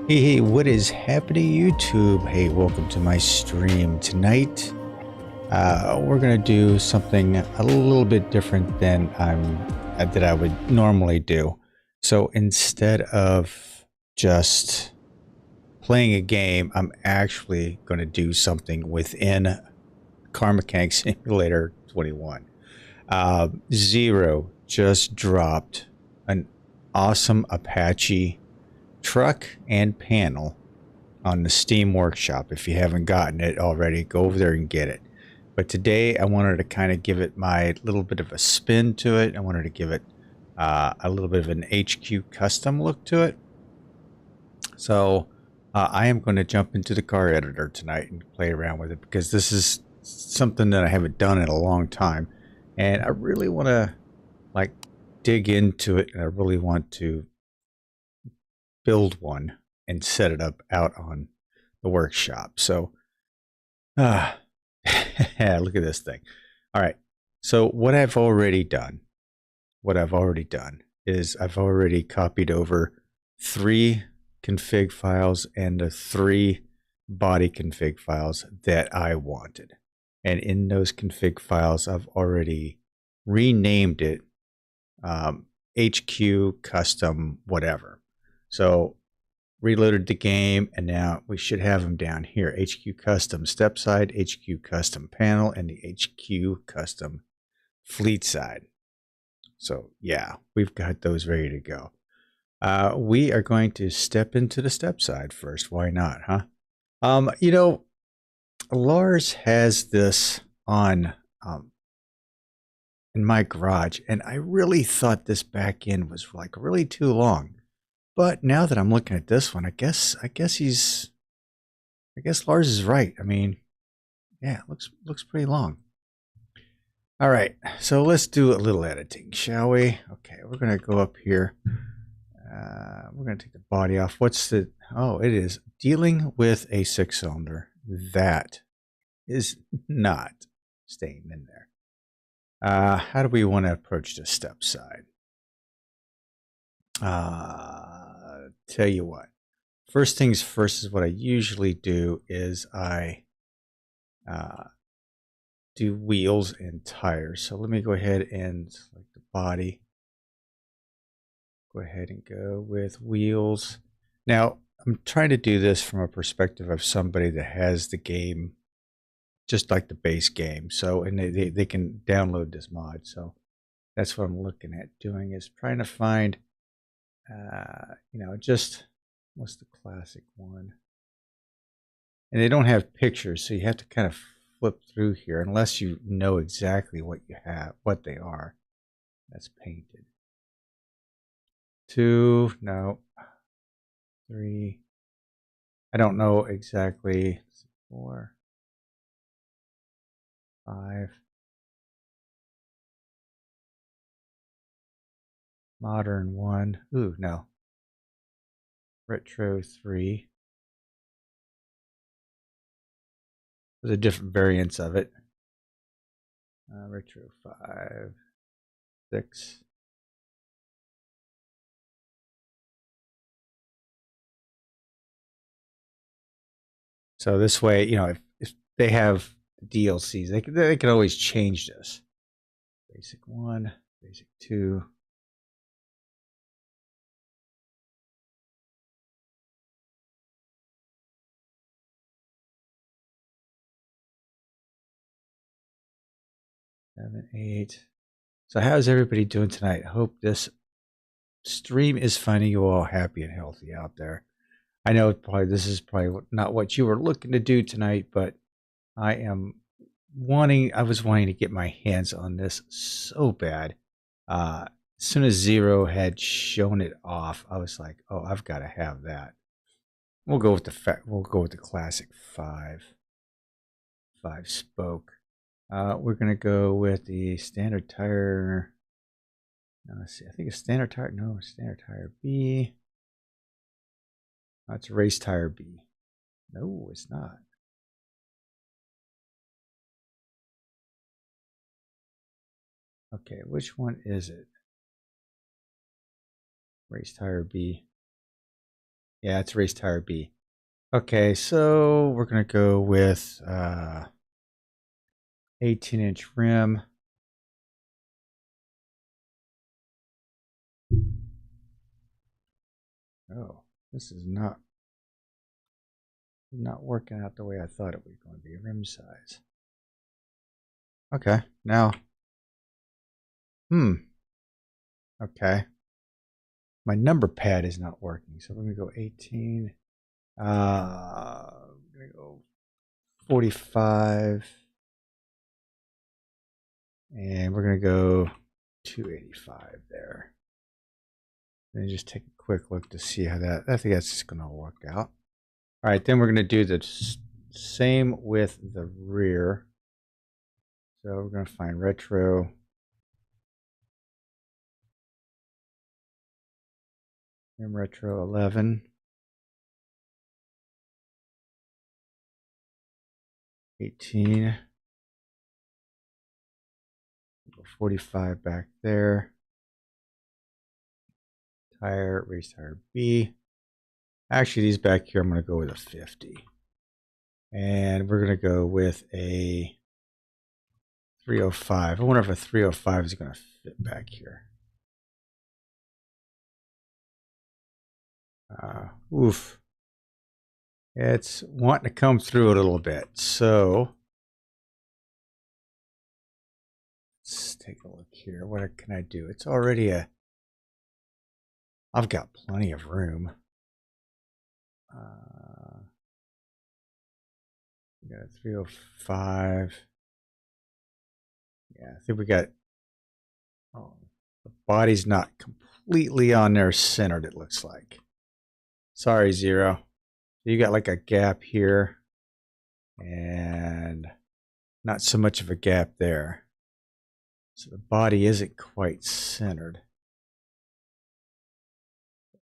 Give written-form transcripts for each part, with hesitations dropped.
Hey, what is happening, YouTube? Hey, welcome to my stream tonight. We're gonna do something a little bit different than that I would normally do. So instead of just playing a game, I'm actually going to do something within Car Mechanic Simulator 21. Zero just dropped an awesome Apache truck and panel on the Steam Workshop. If you haven't gotten it already, go over there and get it. But today I wanted to kind of give it my little bit of a spin to it. I wanted to give it a little bit of an HQ custom look to it. So I am going to jump into the car editor tonight and play around with it because this is something that I haven't done in a long time. And I really want to like dig into it, and I really want to build one and set it up out on the workshop. So, look at this thing. All right. So what I've already done is I've already copied over 3 config files and the 3 body config files that I wanted. And in those config files, I've already renamed it HQ custom whatever. So reloaded the game, and now we should have them down here. HQ custom step side, HQ custom panel, and the HQ custom fleet side. So yeah, we've got those ready to go. We are going to step into the step side first. Why not, huh? Lars has this on in my garage, and I really thought this back end was like really too long. But now that I'm looking at this one, I guess Lars is right. I mean, yeah, it looks pretty long. All right, so let's do a little editing, shall we? Okay, we're gonna go up here. We're gonna take the body off. What's the? Oh, it is dealing with a 6-cylinder. That is not staying in there. How do we want to approach the step side? Tell you what. First things first is what I usually do is I do wheels and tires. So let me go ahead and select the body. Go ahead and go with wheels. Now, I'm trying to do this from a perspective of somebody that has the game just like the base game. So, and they can download this mod. So that's what I'm looking at doing, is trying to find, just what's the classic one. And they don't have pictures, so you have to kind of flip through here unless you know exactly what you have, what they are. That's painted. 2, no. 3. I don't know exactly. 4, 5. Modern 1. Ooh, no. Retro 3. There's a different variants of it. Retro 5, 6. So this way, if they have DLCs, they can always change this. Basic 1, basic 2. Seven, 8. So how's everybody doing tonight? I hope this stream is finding you all happy and healthy out there. I know this is probably not what you were looking to do tonight, but I was wanting to get my hands on this so bad. As soon as Zero had shown it off, I was like, oh, I've got to have that. We'll go with the classic 5 spoke. We're gonna go with the standard tire. Let's see. I think it's standard tire. No, standard tire B. That's race tire B. No, it's not. Okay, which one is it? Race tire B. Yeah, it's race tire B. Okay, so we're gonna go with 18-inch rim. Oh, this is not working out the way I thought it was going to be. Rim size. Okay, now, okay. My number pad is not working, so we're gonna go 18. I'm gonna go 45, and we're gonna go 285 there. And just take a quick look to see how that. I think that's just gonna work out. All right, then we're gonna do the same with the rear. So we're gonna find retro. And retro 11. 18. 45 back there. Tire, race tire B. Actually, these back here, I'm going to go with a 50. And we're going to go with a 305. I wonder if a 305 is going to fit back here. Oof. It's wanting to come through a little bit. So let's take a look here. What can I do? It's already I've got plenty of room. We got a 305. Yeah, I think we got. Oh, the body's not completely on there centered, it looks like. Sorry, Zero. You got like a gap here and not so much of a gap there. So the body isn't quite centered.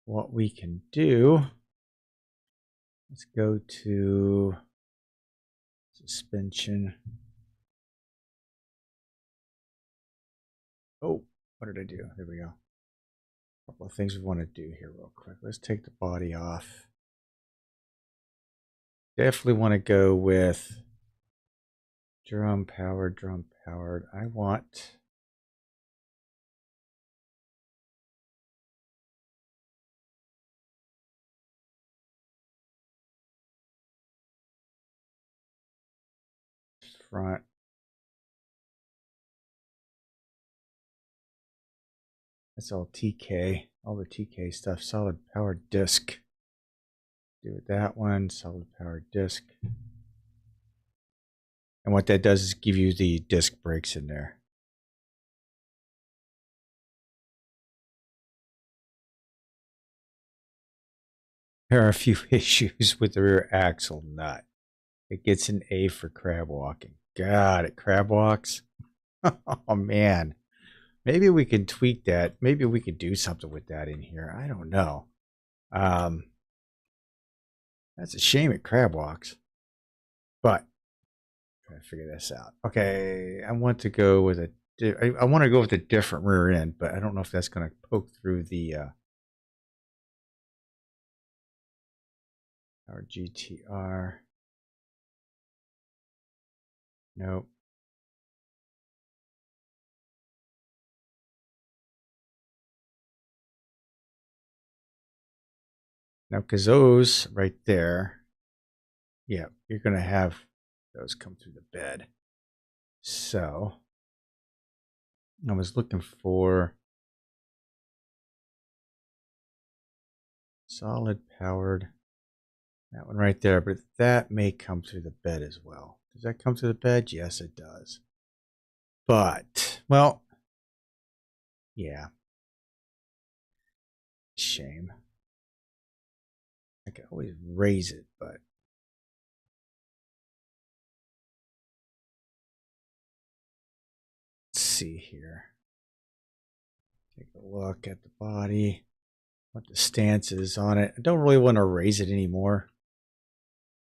What we can do, let's go to suspension. Oh, what did I do? There we go. A couple of things we want to do here real quick. Let's take the body off. Definitely want to go with drum powered. I want front. That's all TK, all the TK stuff. Solid powered disc. Do it that one, solid powered disc. And what that does is give you the disc brakes in there. There are a few issues with the rear axle nut. It gets an A for crab walking. God, it crab walks. Oh man. Maybe we could tweak that. Maybe we could do something with that in here. I don't know. That's a shame it crab walks. But try to figure this out. Okay, I want to go with a different rear end, but I don't know if that's going to poke through the our GTR. Nope. Now, because those right there, yeah, you're going to have those come through the bed. So I was looking for solid powered, that one right there, but that may come through the bed as well. Does that come through the bed? Yes, it does. But, well, yeah. Shame. I could always raise it, but let's see here. Take a look at the body, what the stance is on it. I don't really want to raise it anymore.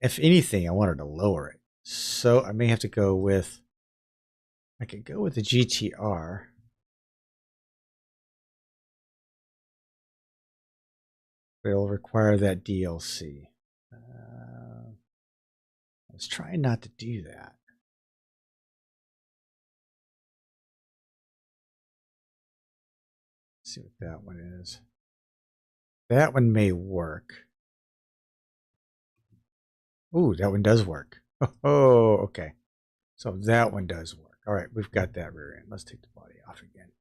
If anything, I wanted to lower it. So I may have to go with, I could go with the GTR. But it'll require that DLC. Let's try not to do that. Let's see what that one is. That one may work. Ooh, that one does work. Oh, okay. So that one does work. All right, we've got that rear end. Let's take the body off again.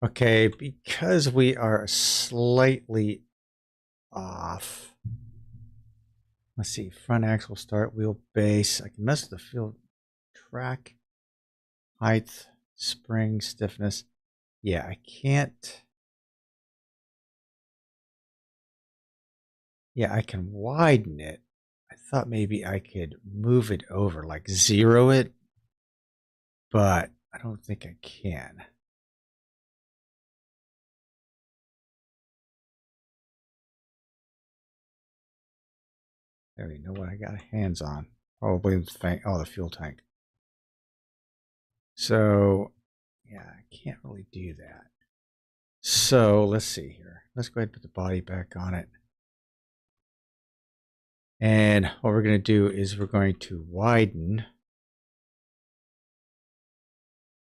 Okay, because we are slightly off. Let's see, front axle start, wheelbase. I can mess with the field track, height, spring, stiffness. Yeah, I can't. Yeah, I can widen it. I thought maybe I could move it over, like 0 it, but I don't think I can. There, you know what I got hands on. Probably the fuel tank. So, yeah, I can't really do that. So, let's see here. Let's go ahead and put the body back on it. And what we're going to do is we're going to widen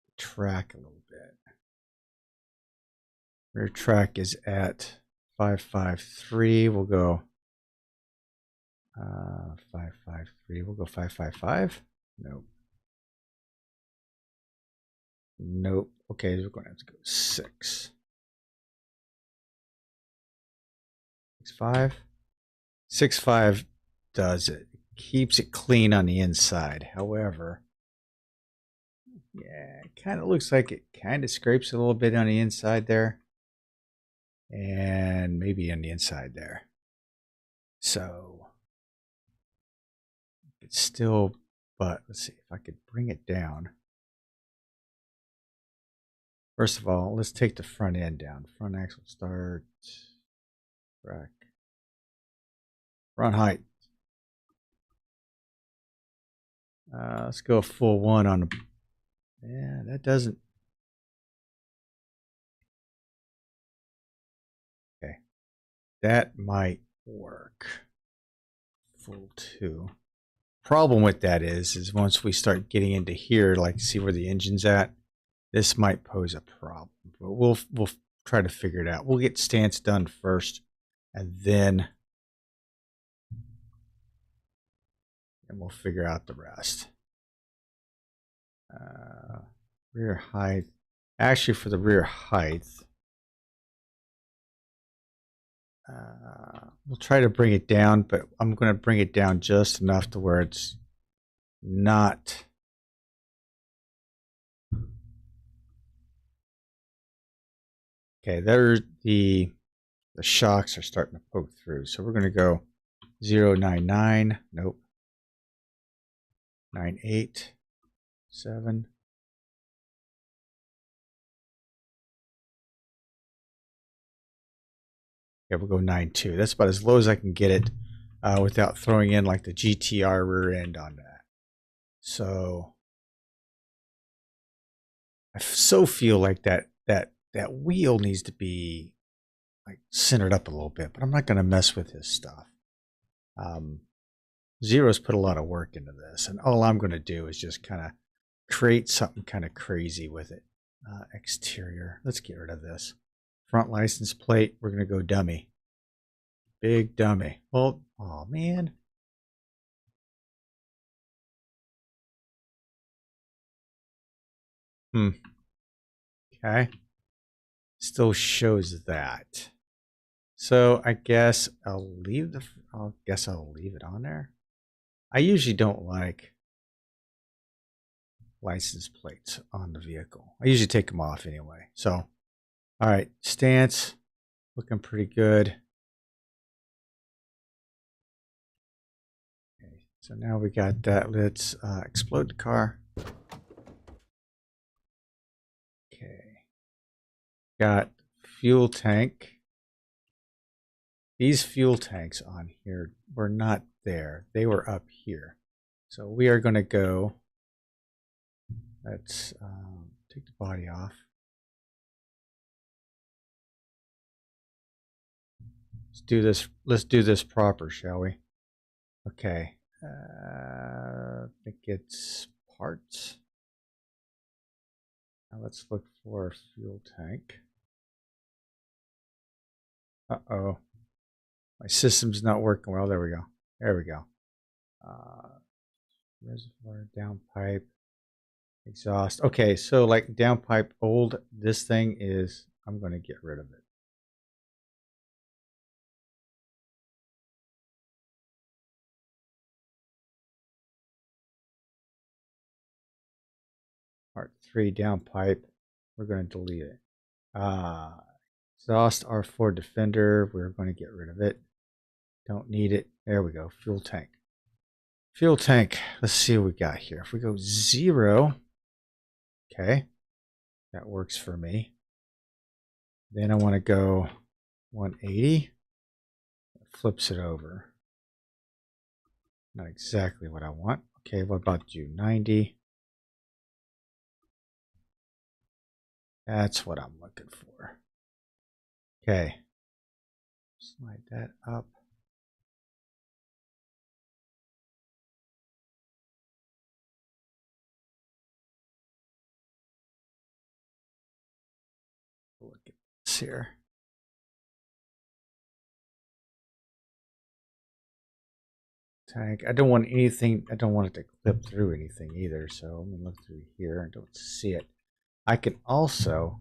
the track a little bit. Rear track is at 553. We'll go 553. We'll go 555. Nope. Nope. Okay, we're going to have to go 6. 6.5. 6.5 does it. Keeps it clean on the inside. However, yeah, it kind of looks like it kind of scrapes a little bit on the inside there. And maybe on the inside there. So it's still, but let's see if I could bring it down. First of all, let's take the front end down. Front axle start, rack, front height. Let's go full 1 on the, yeah, that doesn't. Okay, that might work. Full 2. Problem with that is once we start getting into here, like see where the engine's at, this might pose a problem. But we'll try to figure it out. We'll get stance done first, and then we'll figure out the rest. Rear height. Actually, for the rear height, we'll try to bring it down, but I'm going to bring it down just enough to where it's not. Okay, there the shocks are starting to poke through. So we're going to go 099. Nope. 987. Yeah, we'll go 92. That's about as low as I can get it without throwing in like the GTR rear end on that. So I so feel like that wheel needs to be like centered up a little bit, but I'm not going to mess with his stuff. Zero's put a lot of work into this, and all I'm going to do is just kind of create something kind of crazy with it. Exterior, let's get rid of this. Front license plate, we're going to go dummy. Big dummy. Well, oh man. Okay. Still shows that. So I guess I'll leave it on there. I usually don't like license plates on the vehicle. I usually take them off anyway. So, all right, stance looking pretty good. Okay, so now we got that. Let's explode the car. Okay, got fuel tank. These fuel tanks on here were not there. They were up here. So we are going to go, let's take the body off. Let's do this. Let's do this proper, shall we? Okay. I think it's parts. Now let's look for fuel tank. Uh-oh. My system's not working well. There we go. There we go. Reservoir, downpipe, exhaust. Okay, so like downpipe old, this thing is, I'm going to get rid of it. Part 3 downpipe, we're going to delete it. Exhaust R4 Defender, we're going to get rid of it. Don't need it. There we go. Fuel tank. Fuel tank. Let's see what we got here. If we go 0, okay, that works for me. Then I want to go 180. It flips it over. Not exactly what I want. Okay, what about you? 90. That's what I'm looking for. Okay. Slide that up. Look at this here. Tank. I don't want anything. I don't want it to clip through anything either. So let me look through here and don't see it. I can also,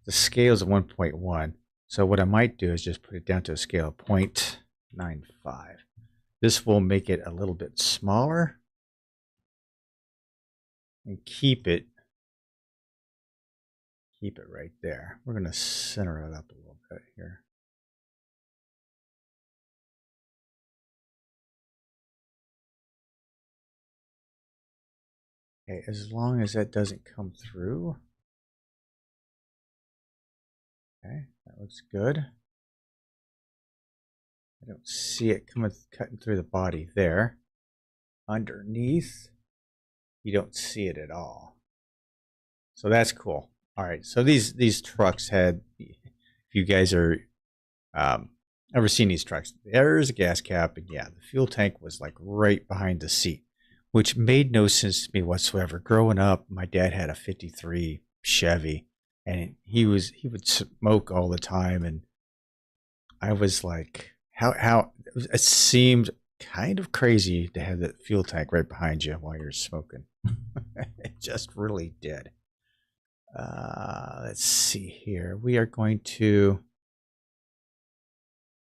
the scale is 1.1. So what I might do is just put it down to a scale of 0.95. This will make it a little bit smaller and keep it right there. We're going to center it up a little bit here. Okay, as long as that doesn't come through. Okay, that looks good. I don't see it cutting through the body there. Underneath, you don't see it at all. So that's cool. All right, so these trucks had, if you guys are ever seen these trucks, there's a gas cap, and yeah, the fuel tank was like right behind the seat, which made no sense to me whatsoever. Growing up, my dad had a 53 Chevy, and he would smoke all the time, and I was like, how it seemed kind of crazy to have that fuel tank right behind you while you're smoking. It just really did. Let's see here. We are going to,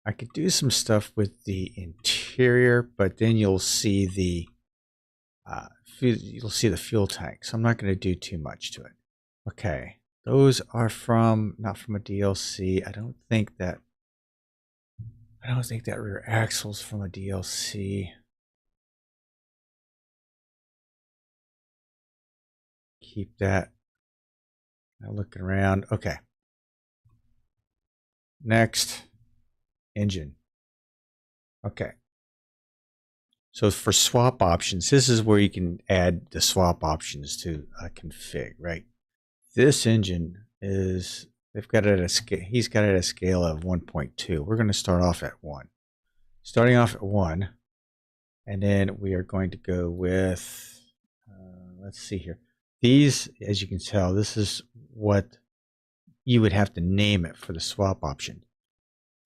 I could do some stuff with the interior, but then you'll see the fuel tank. So I'm not going to do too much to it. Okay. Those are not from a DLC. I don't think that rear axle's from a DLC. Keep that. Now looking around. Okay. Next, engine. Okay. So for swap options, this is where you can add the swap options to a config, right? This engine is, they've got it at a scale, he's got it at a scale of 1.2. We're going to start off at 1. Starting off at 1, and then we are going to go with, let's see here. These, as you can tell, this is what you would have to name it for the swap option.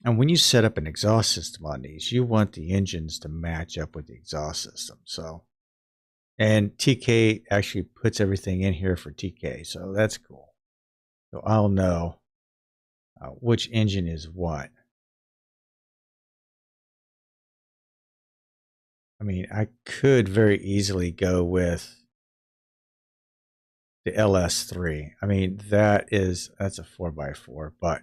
And when you set up an exhaust system on these, you want the engines to match up with the exhaust system. So, and TK actually puts everything in here for TK, so that's cool. So I'll know which engine is what. I mean, I could very easily go with the LS3. I mean, that's a 4x4, but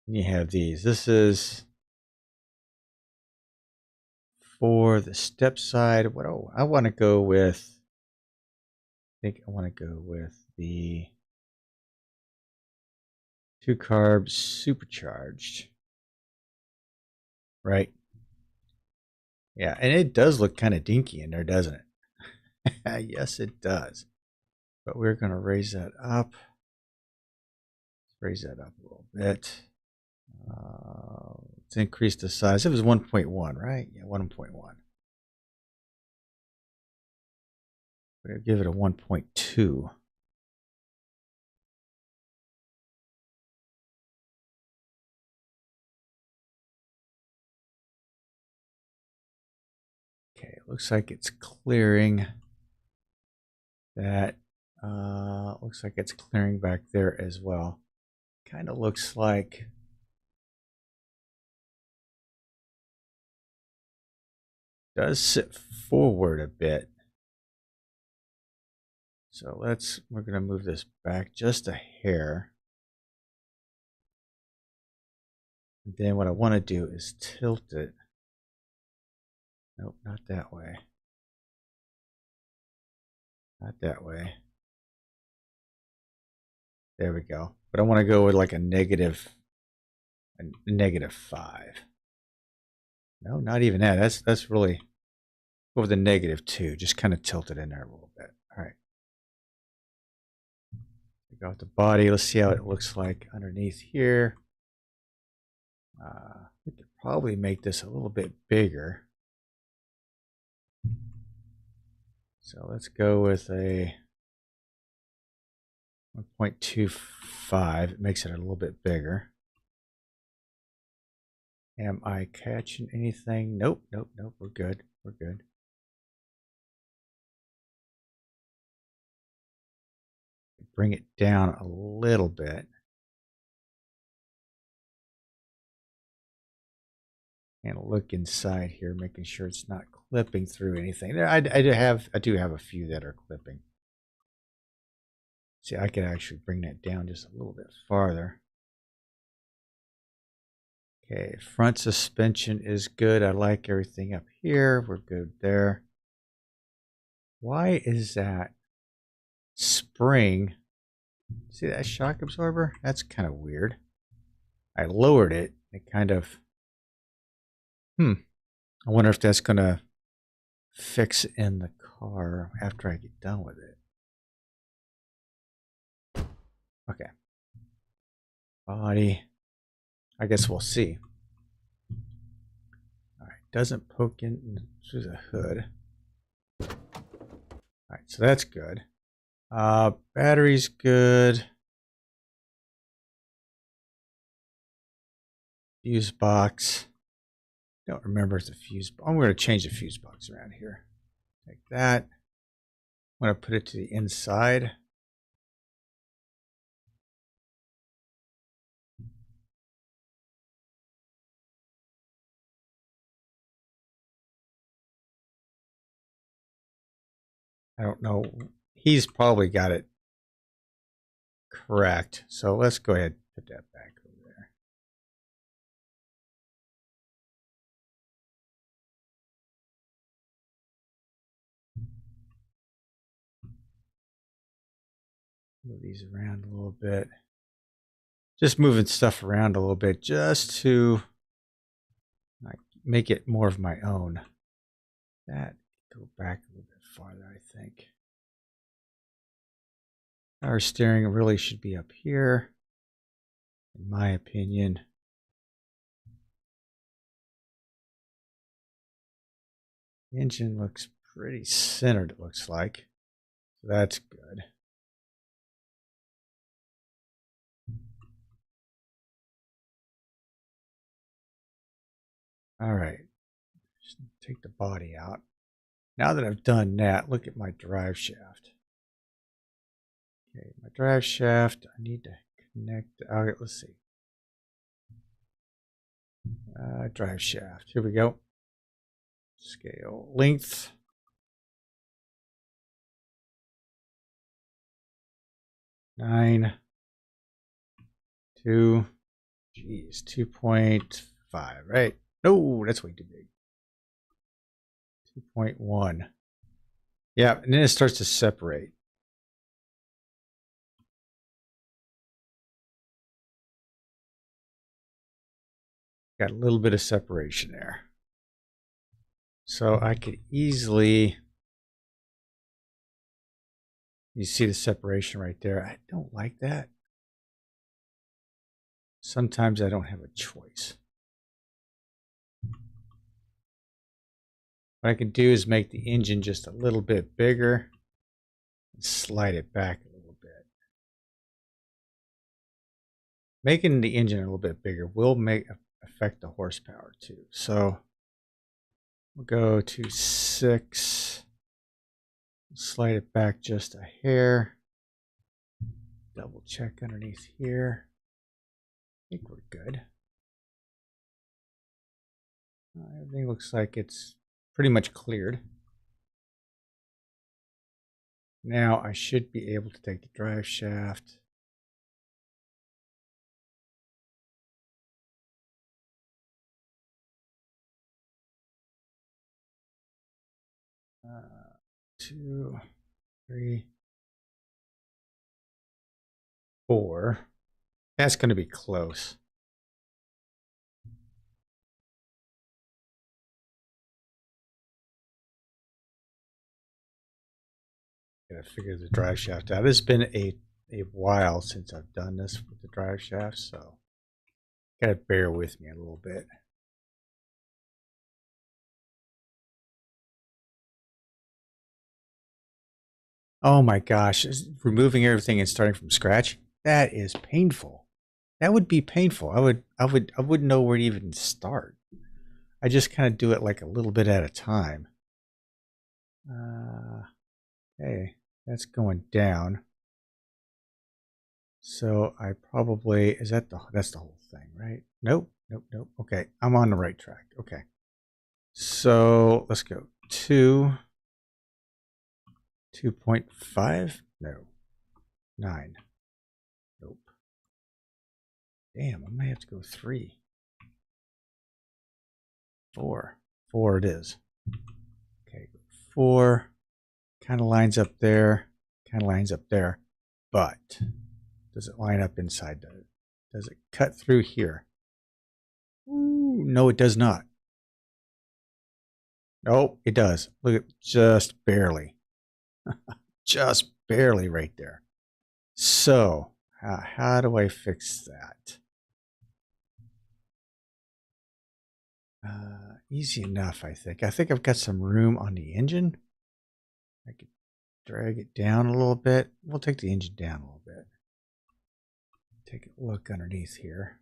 you have these. This is for the step side. What I want to go with, I think I want to go with the 2 carbs supercharged, right? Yeah, and it does look kind of dinky in there, doesn't it? Yes, it does. But we're going to raise that up. raise that up a little bit. Let's increase the size. It was 1.1, right? Yeah, 1.1. We're going to give it a 1.2. Okay, it looks like it's clearing that. Looks like it's clearing back there as well. Kind of looks like does sit forward a bit. So we're going to move this back just a hair. And then what I want to do is tilt it. Nope, not that way. Not that way. There we go. But I want to go with like a negative 5. No, not even that. That's really go with a -2. Just kind of tilt it in there a little bit. All right. We got the body. Let's see how it looks like underneath here. We could probably make this a little bit bigger. So let's go with a 1.25. It makes it a little bit bigger. Am I catching anything? Nope, nope, nope. We're good. We're good. Bring it down a little bit. And look inside here, making sure it's not clipping through anything. I do have a few that are clipping. See, I could actually bring that down just a little bit farther. Okay, front suspension is good. I like everything up here. We're good there. Why is that spring? See that shock absorber? That's kind of weird. I lowered it. It kind of... I wonder if that's going to fix in the car after I get done with it. Okay. Body. I guess we'll see. All right. Doesn't poke in through the hood. All right. So that's good. Battery's good. Fuse box. Don't remember if the fuse. I'm going to change the fuse box around here. Like that. I'm going to put it to the inside. I don't know. He's probably got it correct. So let's go ahead and put that back over there. Move these around a little bit. Just moving stuff around a little bit just to like make it more of my own. That go back a little bit farther, I think. Power steering really should be up here, in my opinion. Engine looks pretty centered, it looks like. So that's good. All right. Just take the body out. Now that I've done that, look at my drive shaft. Okay, my drive shaft, I need to connect. All right, let's see. Drive shaft. Here we go. Scale length. Nine. 2. Geez, 2.5, right? No, that's way too big. 2.1. Yeah, and then it starts to separate. Got a little bit of separation there. So I could easily, you see the separation right there. I don't like that. Sometimes I don't have a choice. What I can do is make the engine just a little bit bigger and slide it back a little bit. Making the engine a little bit bigger will affect the horsepower too. So we'll go to 6, slide it back just a hair, double check underneath here. I think we're good. Everything looks like it's pretty much cleared. Now I should be able to take the drive shaft. Two, 3, 4. That's going to be close. Gotta figure the drive shaft out. It's been a while since I've done this with the drive shaft, so gotta bear with me a little bit. Oh my gosh, removing everything and starting from scratch, that is painful. That would be painful. I wouldn't know where to even start. I just kind of do it like a little bit at a time. Okay, that's going down. So I probably, that's the whole thing, right? Nope. Okay, I'm on the right track. Okay. So let's go 2.5, no, 9, nope. Damn, I might have to go 3, 4 it is. Okay, 4, kind of lines up there, but does it line up inside? Does it cut through here? Ooh, no, it does not. Nope, it does. Look at, just barely. Just barely right there. So, how do I fix that? Easy enough, I think. I think I've got some room on the engine. I could drag it down a little bit. We'll take the engine down a little bit. Take a look underneath here.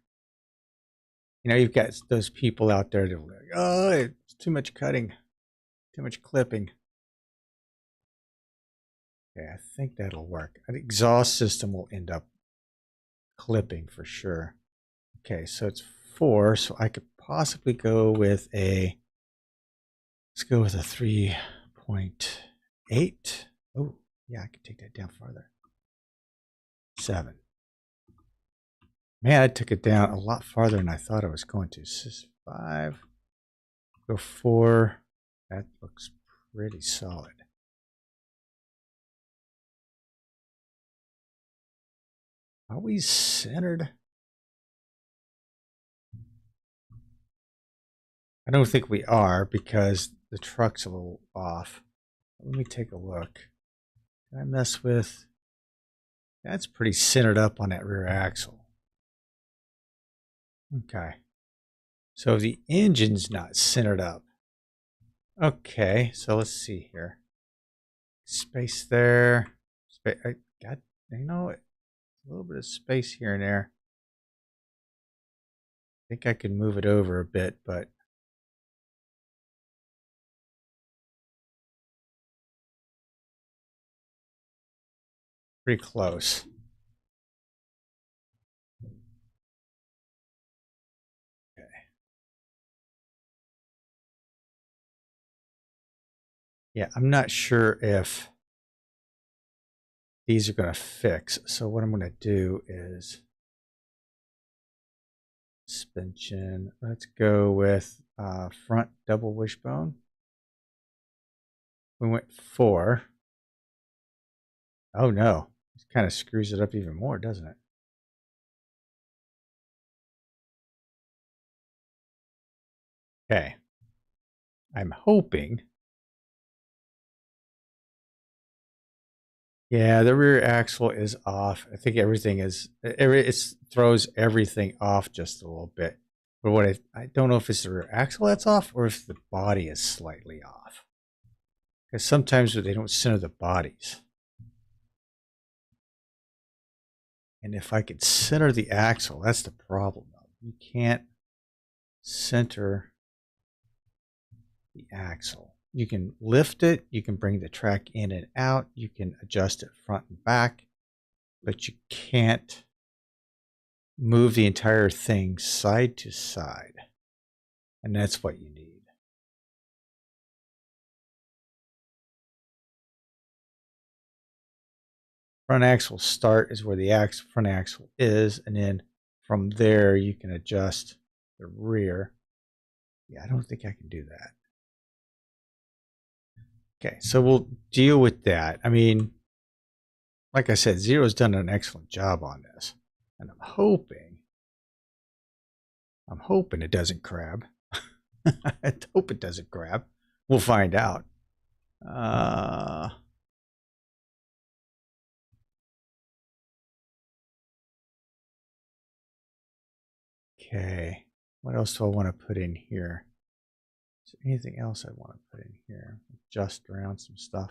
You know, you've got those people out there that are like, oh, it's too much cutting, too much clipping. Okay, I think that'll work. An exhaust system will end up clipping for sure. Okay, so it's 4, so I could possibly go with a, let's go with a 3.8. Oh, yeah, I could take that down farther. 7. Man, I took it down a lot farther than I thought I was going to. 5. Go 4. That looks pretty solid. Are we centered? I don't think we are because the truck's a little off. Let me take a look. Can I mess with? That's pretty centered up on that rear axle. Okay. So the engine's not centered up. Okay, so let's see here. Space there. I got, you know, a little bit of space here and there. I think I can move it over a bit, but pretty close. Okay. Yeah, I'm not sure if these are going to fix. So what I'm going to do is suspension. Let's go with front double wishbone. We went 4. Oh no, it kind of screws it up even more, doesn't it? Okay. I'm hoping. Yeah, the rear axle is off. I think everything is, it throws everything off just a little bit. But what I don't know if it's the rear axle that's off or if the body is slightly off. Because sometimes they don't center the bodies. And if I could center the axle, that's the problem. You can't center the axle. You can lift it, you can bring the track in and out, you can adjust it front and back, but you can't move the entire thing side to side. And that's what you need. Front axle start is where the front axle is, and then from there you can adjust the rear. Yeah, I don't think I can do that. Okay, so we'll deal with that. I mean, like I said, Zero's done an excellent job on this. And I'm hoping it doesn't crab. I hope it doesn't crab. We'll find out. Okay, what else do I want to put in here? Is there anything else I want to put in here? Adjust around some stuff.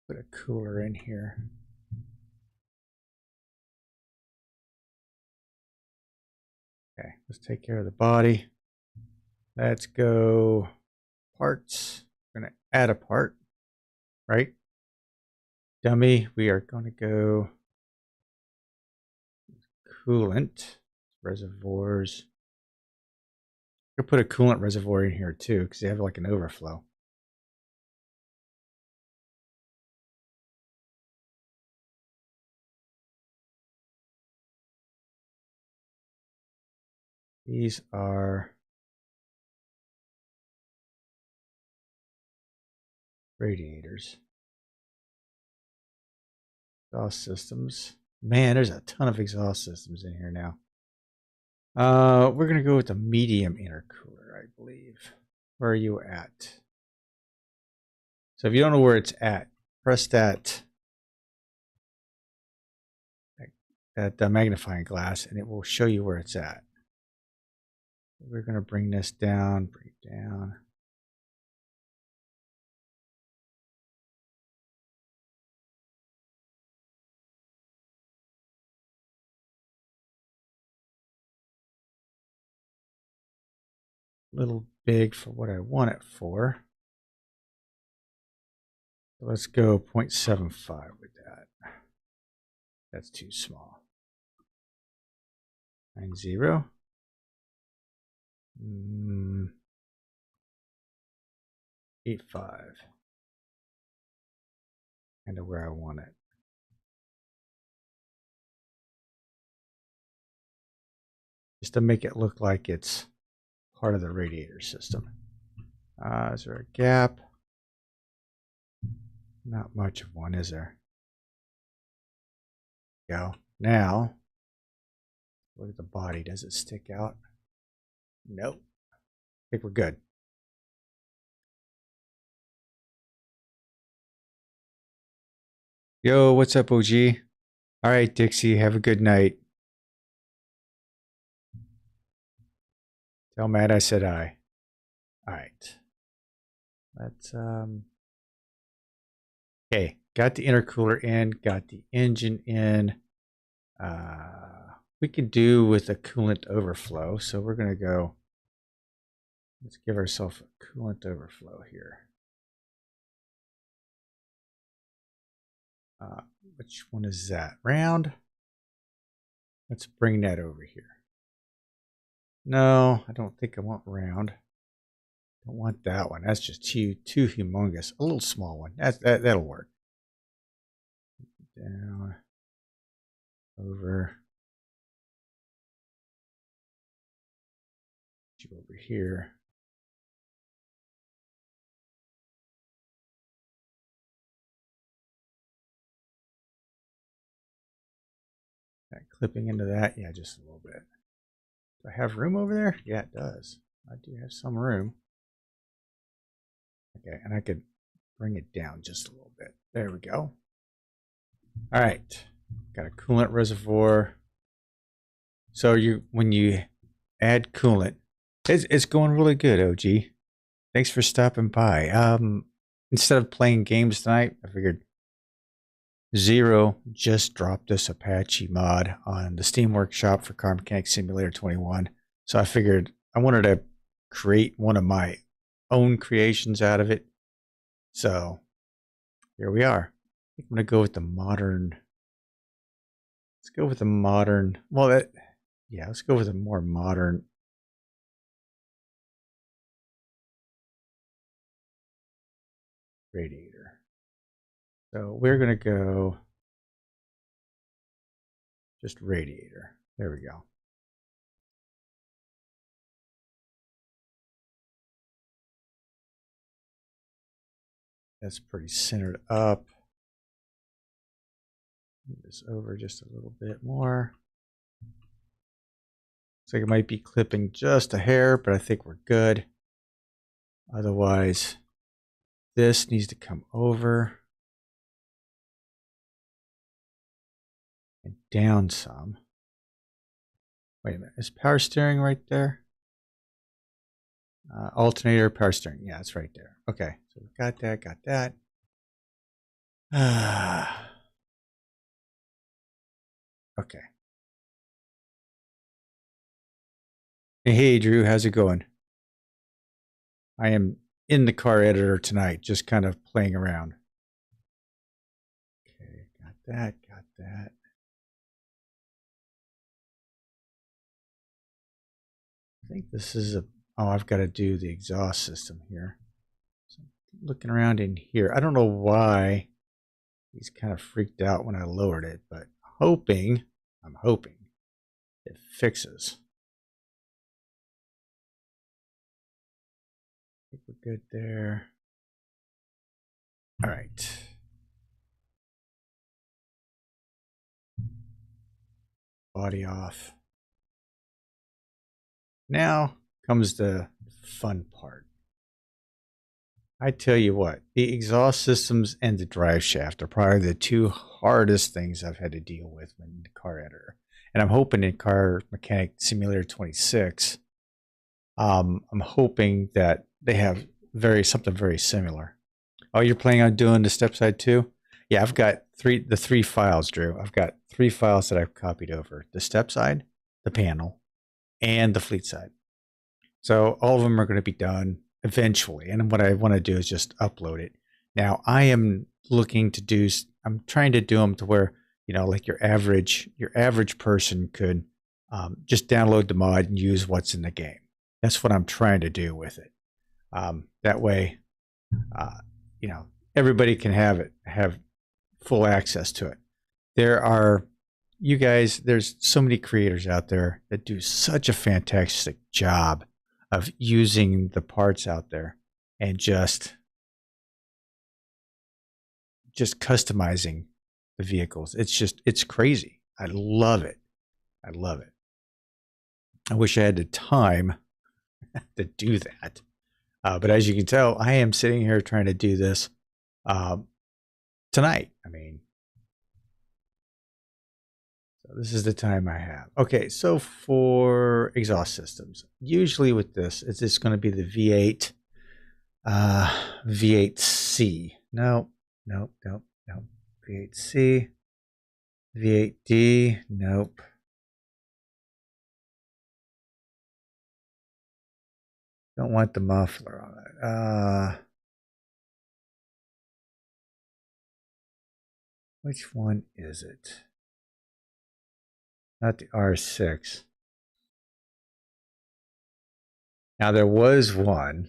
Put a cooler in here. Okay, let's take care of the body. Let's go parts. We're going to add a part, right? Dummy, we are going to go coolant reservoirs. I'm going to put a coolant reservoir in here too because they have like an overflow. These are radiators. Exhaust systems. Man, there's a ton of exhaust systems in here now. We're going to go with the medium intercooler, I believe. Where are you at? So if you don't know where it's at, press that magnifying glass and it will show you where it's at. We're going to bring this down, bring it down. A little big for what I want it for. So let's go 0.75 with that. That's too small. 90. 85. Kind of where I want it. Just to make it look like it's part of the radiator system. Is there a gap? Not much of one, is there? Go. Now, look at the body. Does it stick out? Nope. I think we're good. Yo, what's up, OG? All right, Dixie, have a good night. Tell Matt I said aye. All right. Let's, okay, got the intercooler in, got the engine in. We could do with a coolant overflow, so we're going to go, let's give ourselves a coolant overflow here. Which one is that? Round? Let's bring that over here. No, I don't think I want round. Don't want that one. That's just too humongous. A little small one. That'll work. Down. Over. You over here. That clipping into that, yeah, just a little bit. Do I have room over there? Yeah, it does. I do have some room. Okay, and I could bring it down just a little bit. There we go. All right, got a coolant reservoir. So when you add coolant, it's going really good, OG. Thanks for stopping by. Instead of playing games tonight, I figured Zero just dropped this Apache mod on the Steam Workshop for Car Mechanic Simulator 21. So I figured I wanted to create one of my own creations out of it. So here we are. I think I'm going to go with the modern. Let's go with the modern. Well, yeah, let's go with a more modern. Radiator. So we're going to go just radiator. There we go. That's pretty centered up. Move this over just a little bit more. Looks like it might be clipping just a hair, but I think we're good. Otherwise, this needs to come over and down some. Wait a minute, is power steering right there? Alternator, power steering. Yeah, it's right there. Okay, so we've got that. Okay. Hey, Drew, how's it going? I am in the car editor tonight, just kind of playing around. Okay, got that. I think this is I've got to do the exhaust system here. So I'm looking around in here. I don't know why he's kind of freaked out when I lowered it, but I'm hoping it fixes. I think we're good there. All right. Body off. Now comes the fun part. I tell you what, the exhaust systems and the drive shaft are probably the two hardest things I've had to deal with in the car editor. And I'm hoping in Car Mechanic Simulator 26, I'm hoping that they have something very similar. Oh, you're planning on doing the step side too? Yeah, I've got the three files, Drew. I've got 3 files that I've copied over: the step side, the panel, and the fleet side. So all of them are going to be done eventually. And what I want to do is just upload it. Now I'm trying to do them to where, like your average person could just download the mod and use what's in the game. That's what I'm trying to do with it. That way, everybody can have full access to it. There's so many creators out there that do such a fantastic job of using the parts out there and just customizing the vehicles. It's crazy. I love it. I wish I had the time to do that. But as you can tell, I am sitting here trying to do this tonight. So this is the time I have. Okay, so for exhaust systems, usually with this, it's just going to be the V8, V8C. No. V8C, V8D, nope. Don't want the muffler on it. Which one is it? Not the R6. Now there was one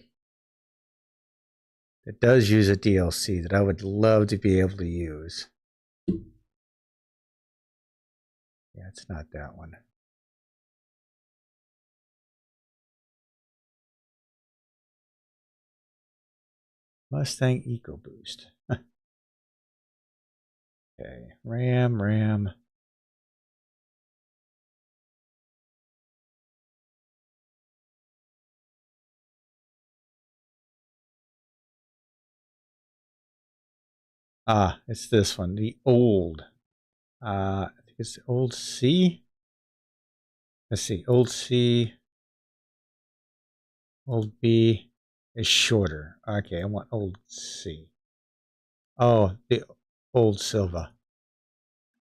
that does use a DLC that I would love to be able to use. Yeah, it's not that one. Mustang EcoBoost. Okay, RAM. It's this one, the old. I think it's the old C. Let's see, old C, old B is shorter. Okay, I want old C. Oh, the old Silva.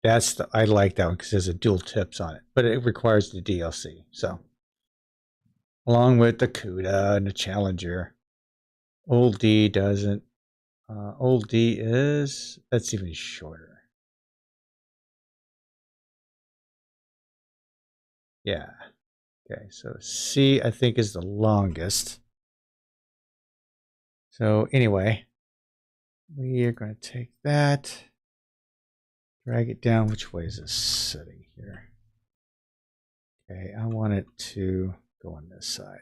I like that one because there's a dual tips on it, but it requires the DLC. So, along with the CUDA and the Challenger, old D doesn't. Old D that's even shorter. Yeah. Okay, so C I think is the longest. So anyway, we are going to take that, drag it down. Which way is this sitting here? Okay, I want it to go on this side.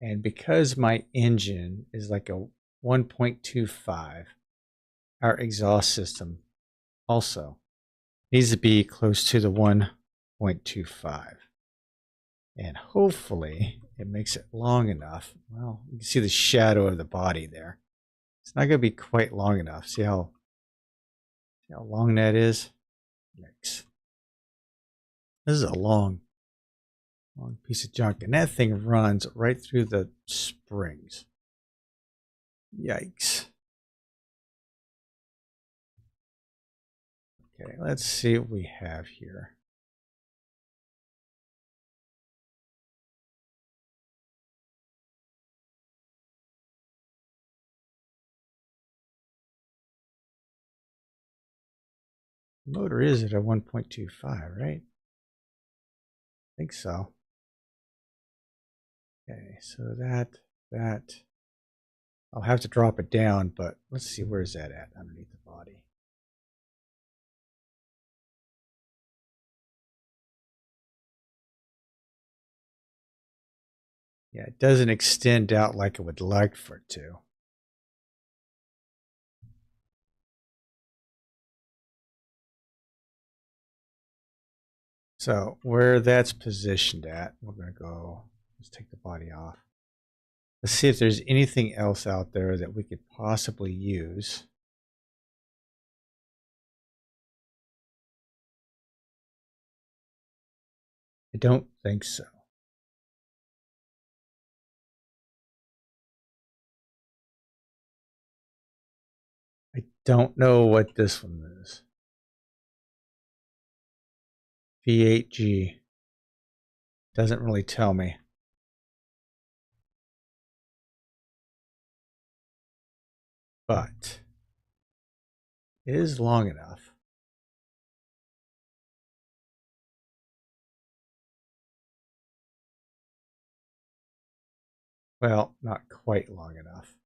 And because my engine is like a 1.25, our exhaust system also needs to be close to the 1.25. And hopefully it makes it long enough. Well, you can see the shadow of the body there. It's not going to be quite long enough. See how long that is? Yikes. This is a long piece of junk. And that thing runs right through the springs. Yikes. Okay, let's see what we have here. The motor is at a 1.25, right? I think so. Okay, so that, I'll have to drop it down, but let's see, where's that at underneath the body? Yeah, it doesn't extend out like I would like for it to. So where that's positioned at, we're going to go, let's take the body off. Let's see if there's anything else out there that we could possibly use. I don't think so. I don't know what this one is. V8G. Doesn't really tell me. But it is long enough. Well, not quite long enough.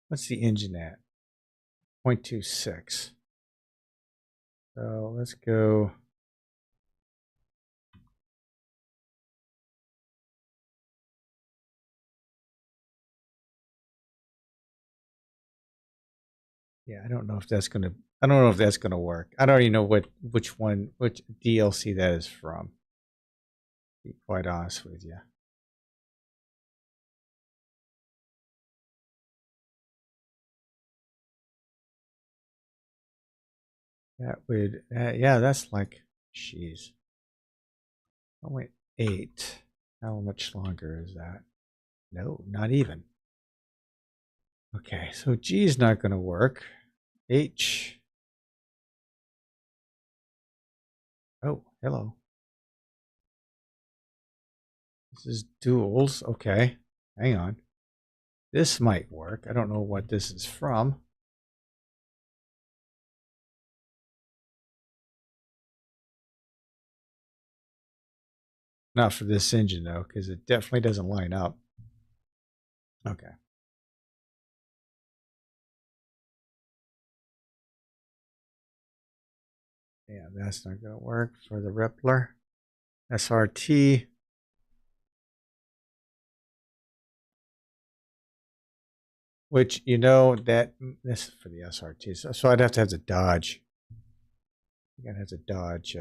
What's the engine at? 0.26. So let's go. Yeah, I don't know if that's gonna. I don't know if that's gonna work. I don't even know which DLC that is from. To be quite honest with you. That would, yeah, that's like, jeez. Oh wait, 8. How much longer is that? No, not even. Okay, so G is not going to work. H. Oh, hello. This is duals. Okay, hang on. This might work. I don't know what this is from. Not for this engine though, because it definitely doesn't line up. Okay. Yeah, that's not going to work for the Rippler. SRT. Which, you know, this is for the SRT. So I'd have to have the Dodge. It has a Dodge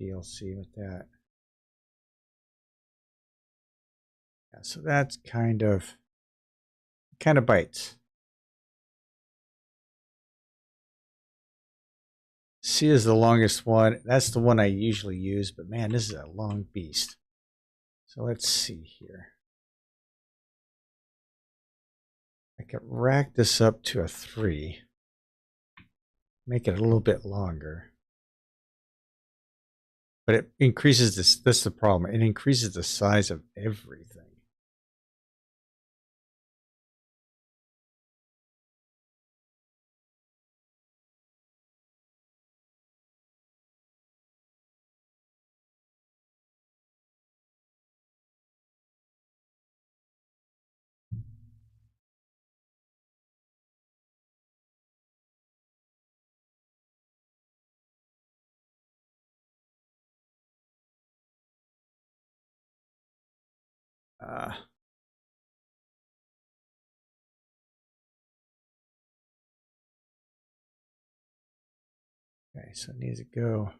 DLC with that. Yeah, so that's kind of bites. C is the longest one. That's the one I usually use, but man, this is a long beast. So let's see here. I could rack this up to a 3. Make it a little bit longer. But it increases this. That's the problem. It increases the size of everything. Okay, so it needs to go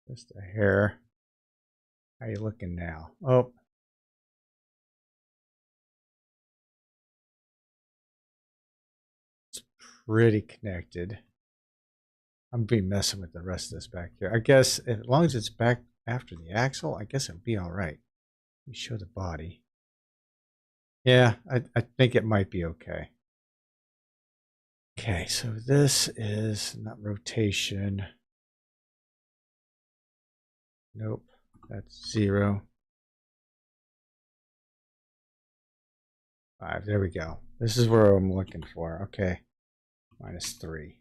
just a hair. How you looking now? Oh. It's pretty connected. I'm be messing with the rest of this back here. I guess as long as it's back after the axle, I guess it'll be all right. Let me show the body. Yeah, I think it might be okay. Okay, so this is not rotation. Nope, that's 0. 5, there we go. This is where I'm looking for. Okay, -3.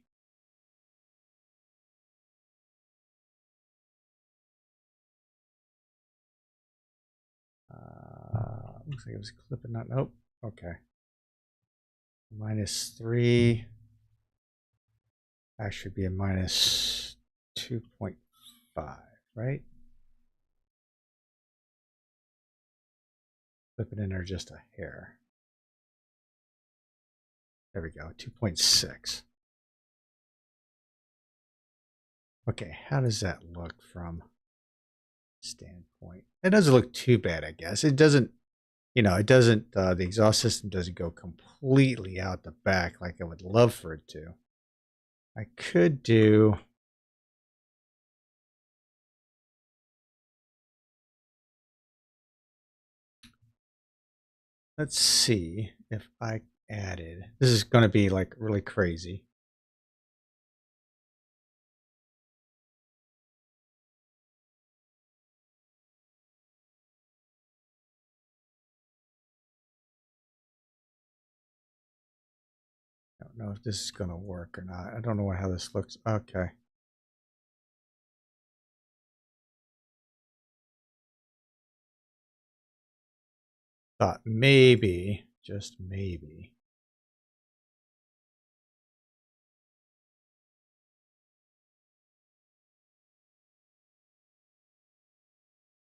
Looks like it was clipping out. Nope. Okay. -3. That should be a -2.5, right? Flip it in there just a hair. There we go. 2.6. Okay, how does that look from standpoint? It doesn't look too bad, I guess. It doesn't, it doesn't, the exhaust system doesn't go completely out the back like I would love for it to. I could do, let's see if I added, this is going to be like really crazy. I don't know if this is going to work or not. I don't know how this looks. Okay. Thought maybe, just maybe.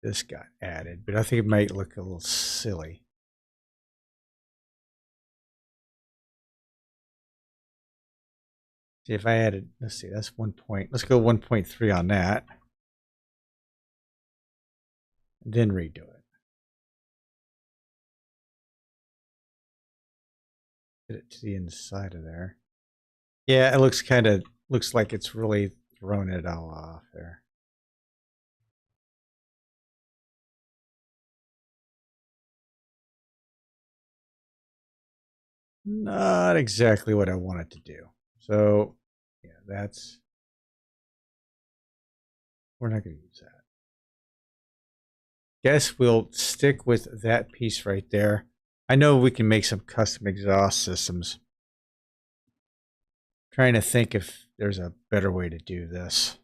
This got added, but I think it might look a little silly. See if I added, let's see, that's 1 point. Let's go 1.3 on that. And then redo it. Get it to the inside of there. Yeah, it looks looks like it's really thrown it all off there. Not exactly what I wanted to do. So, yeah, we're not going to use that. Guess we'll stick with that piece right there. I know we can make some custom exhaust systems. Trying to think if there's a better way to do this.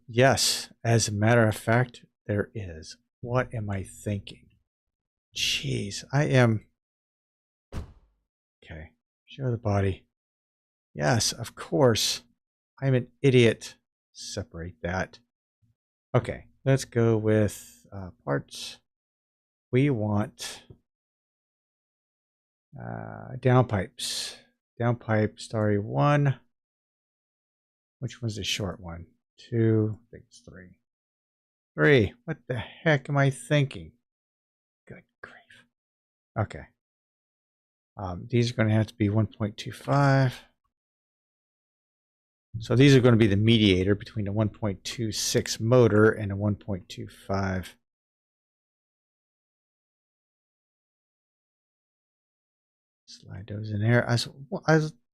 Yes, as a matter of fact, there is. What am I thinking? Jeez, I am. Okay, show the body. Yes, of course. I'm an idiot. Separate that. Okay, let's go with parts. We want Downpipes. Downpipe Starry 1. Which one's the short one? 2. I think it's 3. 3. What the heck am I thinking? Good grief. Okay. These are going to have to be 1.25. So these are going to be the mediator between a 1.26 motor and a 1.25. Slide those in there. I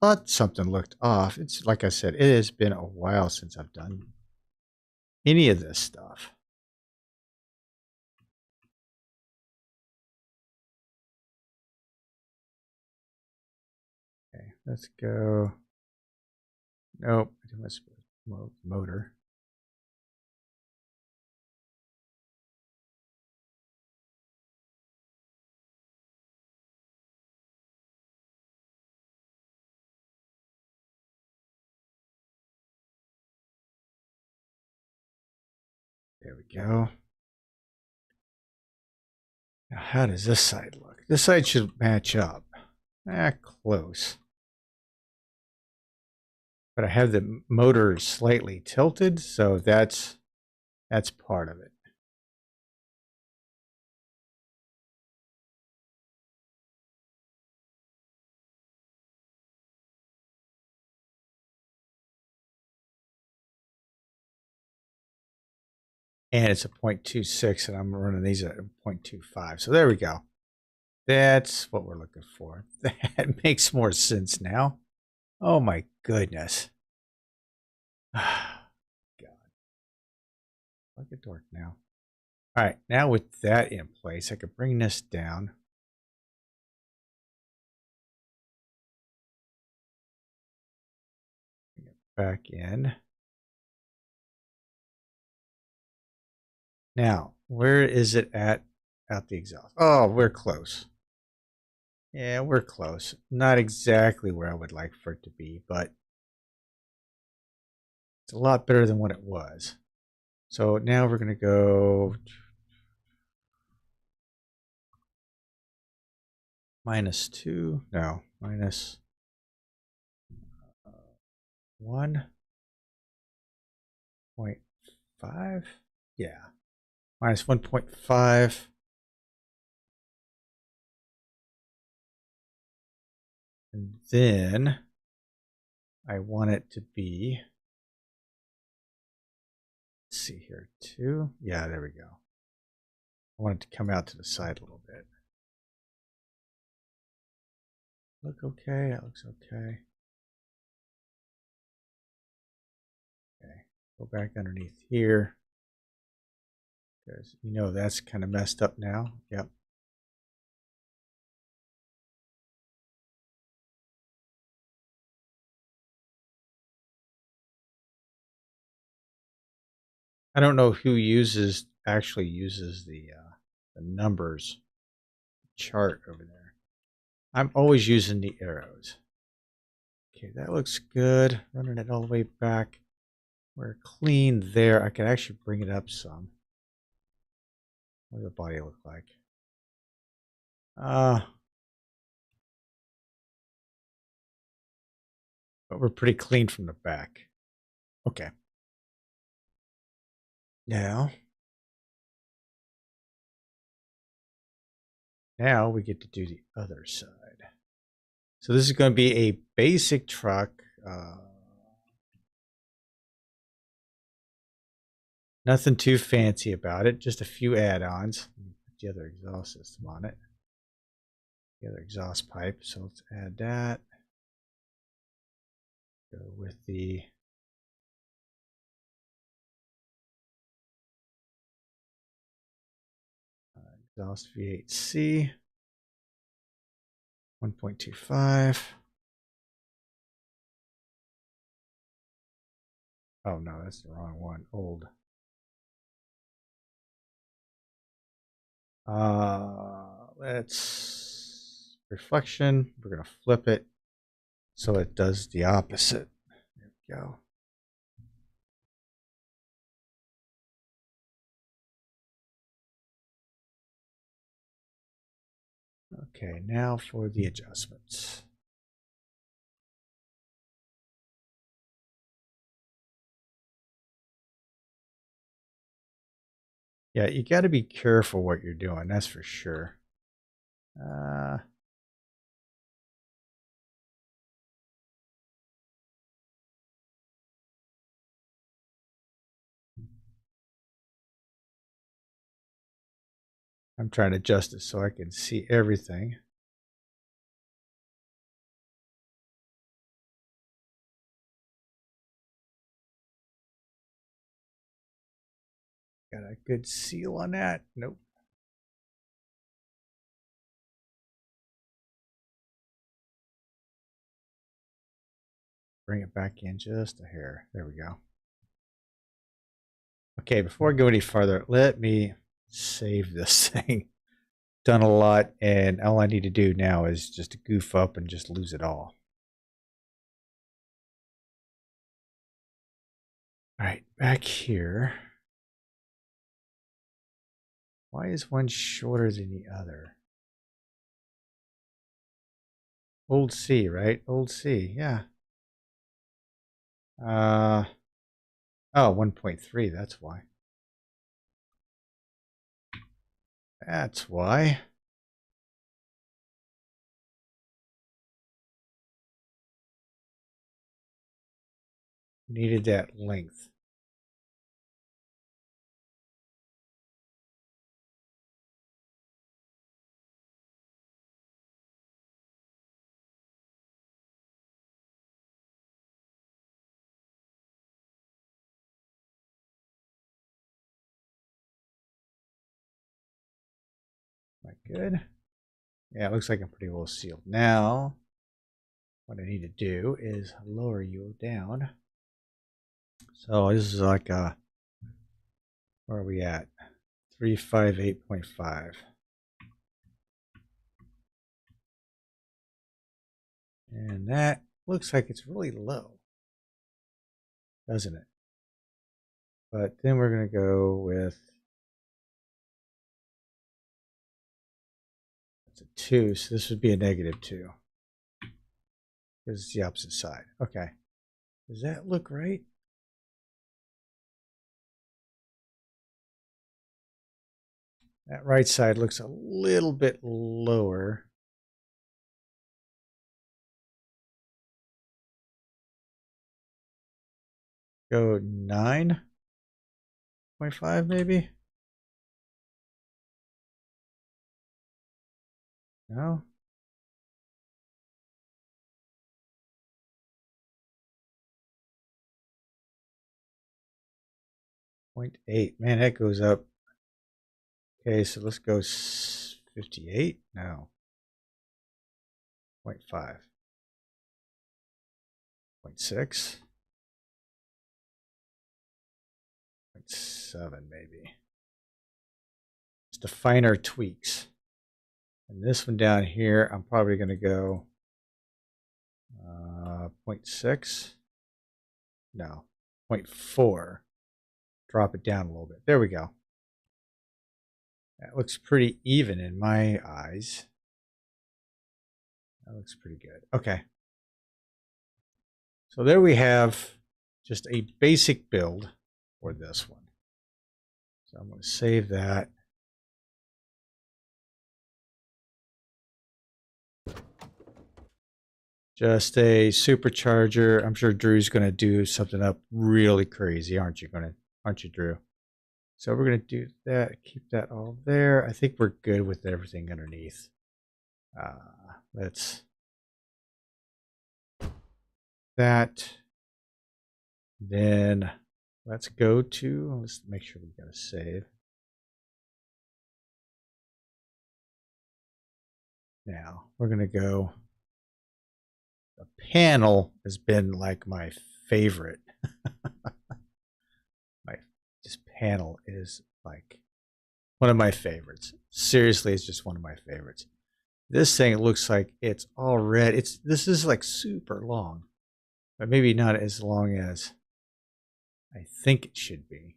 thought something looked off. It's like I said, it has been a while since I've done any of this stuff. Okay, let's go. Nope, I think that's motor. There we go. Now, how does this side look? This side should match up. Close. But I have the motor slightly tilted, so that's part of it. And it's a 0.26, and I'm running these at 0.25. So there we go. That's what we're looking for. That makes more sense now. Oh my goodness. God. Look at dark now. All right, now with that in place, I could bring this down. Bring it back in. Now, where is it at the exhaust? Oh, we're close. Yeah, we're close. Not exactly where I would like for it to be, but it's a lot better than what it was. So now we're going to go -2. No, minus 1.5. Yeah, minus 1.5. And then I want it to be, let's see here, 2. Yeah, there we go. I want it to come out to the side a little bit. Look okay. That looks okay. Okay, go back underneath here. Because you know that's kind of messed up now. Yep. I don't know who actually uses the numbers chart over there. I'm always using the arrows. Okay, that looks good. Running it all the way back. We're clean there. I could actually bring it up some. What does the body look like? But we're pretty clean from the back. Okay. Now we get to do the other side. So this is going to be a basic truck. Nothing too fancy about it. Just a few add-ons. Put the other exhaust system on it. The other exhaust pipe. So let's add that. Go with the exhaust V8C. 1.25. Oh no, that's the wrong one. Old. Let's reflection. We're gonna flip it so it does the opposite. There we go. Okay, now for the adjustments. Yeah, you got to be careful what you're doing, that's for sure. I'm trying to adjust it so I can see everything. Got a good seal on that? Nope. Bring it back in just a hair. There we go. Okay, before I go any farther, let me save this thing. Done a lot, and all I need to do now is just goof up and just lose it all. All right, back here. Why is one shorter than the other? Old C, right? Old C, yeah. Oh, 1.3, that's why. That's why. Needed that length. Am I good? Yeah, it looks like I'm pretty well sealed. Now, what I need to do is lower you down. So this is like a, where are we at? 358.5. And that looks like it's really low, doesn't it? But then we're going to go with, it's a 2, so this would be a -2. This is the opposite side. Okay. Does that look right? That right side looks a little bit lower. Go 9.5 maybe? No? .8. Man, that goes up. Okay, so let's go 58? No. 0.5. 0.6. 0.7 maybe. Just the finer tweaks. And this one down here, I'm probably going to go 0.6. No, 0.4. Drop it down a little bit. There we go. That looks pretty even in my eyes. That looks pretty good. Okay. So there we have just a basic build for this one. So I'm going to save that. Just a supercharger. I'm sure Drew's going to do something up really crazy, aren't you, Drew? So we're going to do that. Keep that all there. I think we're good with everything underneath. Let's that. Then let's go to, let's make sure we got a save. Now we're going to go. The panel has been like my favorite. This panel is like one of my favorites. Seriously, it's just one of my favorites. This thing looks like it's all red. This is like super long, but maybe not as long as I think it should be.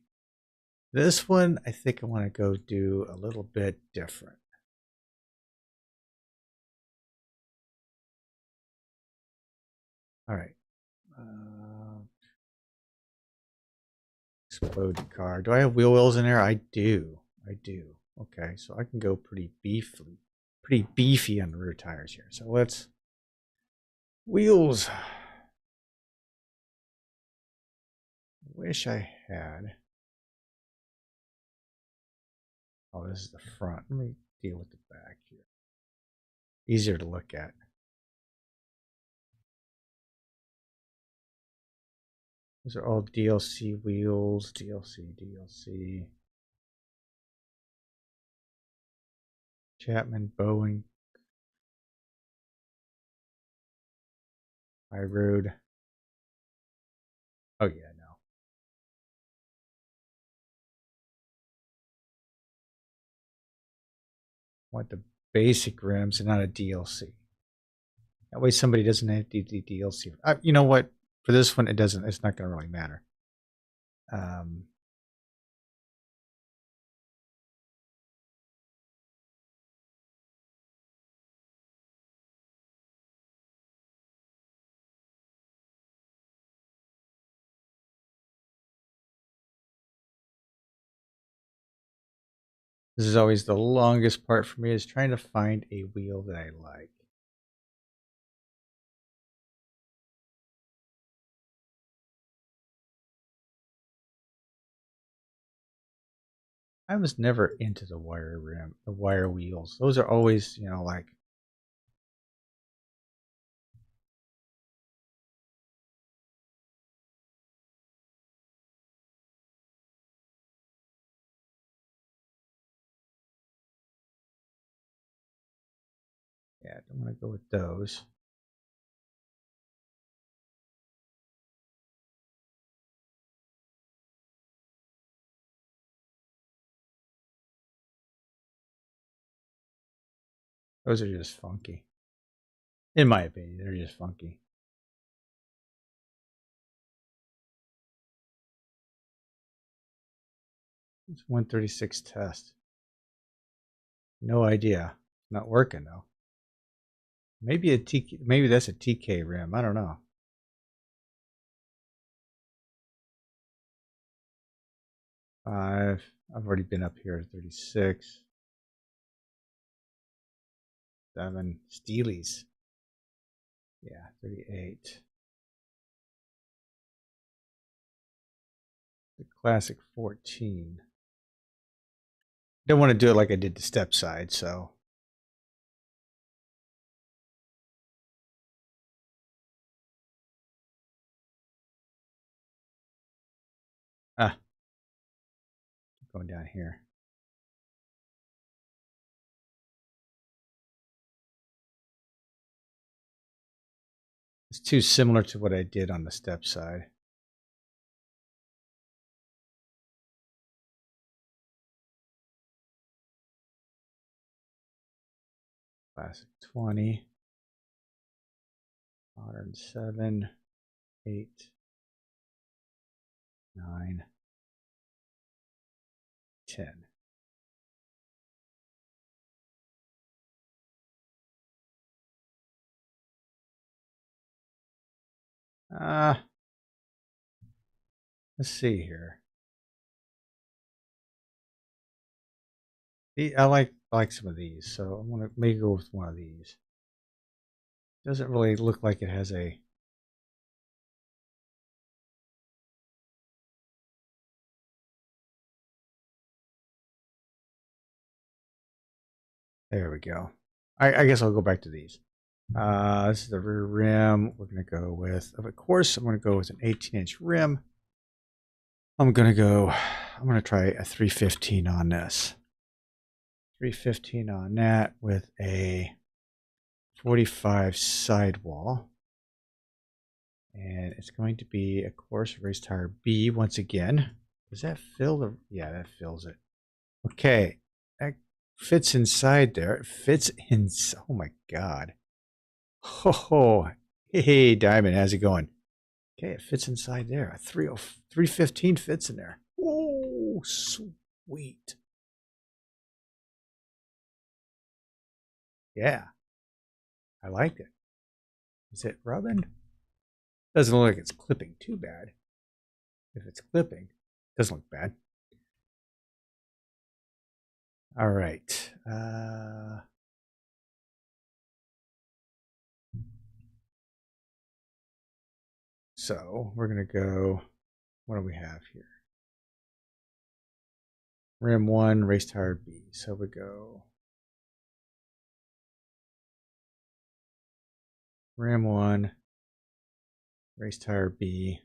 This one, I think I want to go do a little bit different. All right. Explode car. Do I have wheel wells in there? I do. I do. Okay, so I can go pretty beefy on the rear tires here. So let's wheels. Wish I had. Oh, this is the front. Let me deal with the back here. Easier to look at. Those are all DLC wheels. DLC. Chapman, Boeing, High Road. Oh yeah, no. Want the basic rims and not a DLC. That way somebody doesn't have to do DLC. You know what? For this one, it doesn't. It's not going to really matter. This is always the longest part for me, is trying to find a wheel that I like. I was never into the wire rim, the wire wheels. Those are always, you know, like. Yeah, I don't want to go with those. Those are just funky. In my opinion, they're just funky. It's 136 test. No idea. Not working though. Maybe maybe that's a TK rim. I don't know. I've already been up here at 36. 7 Steelies. Yeah, 38. The classic 14. Don't want to do it like I did the step side, so. Going down here. It's too similar to what I did on the step side. Classic 20. Modern 7. 8. 9. 10. Let's see here. I like some of these, so I'm gonna maybe go with one of these. Doesn't really look like it has a. There we go. I guess I'll go back to these. This is the rear rim. We're gonna go with, of course, I'm gonna go with an 18-inch rim. I'm gonna try a 315 on this. 315 on that with a 45 sidewall. And it's going to be, of course, race tire B once again. Does that fill the, yeah, that fills it. Okay, that fits inside there. It fits in, oh my God. Oh, hey, Diamond, how's it going? Okay, it fits inside there. A 315 fits in there. Oh, sweet. Yeah, I like it. Is it rubbing? Doesn't look like it's clipping too bad. If it's clipping, it doesn't look bad. All right. So we're going to go, what do we have here? Rim 1, race tire B. So we go Rim 1, race tire B.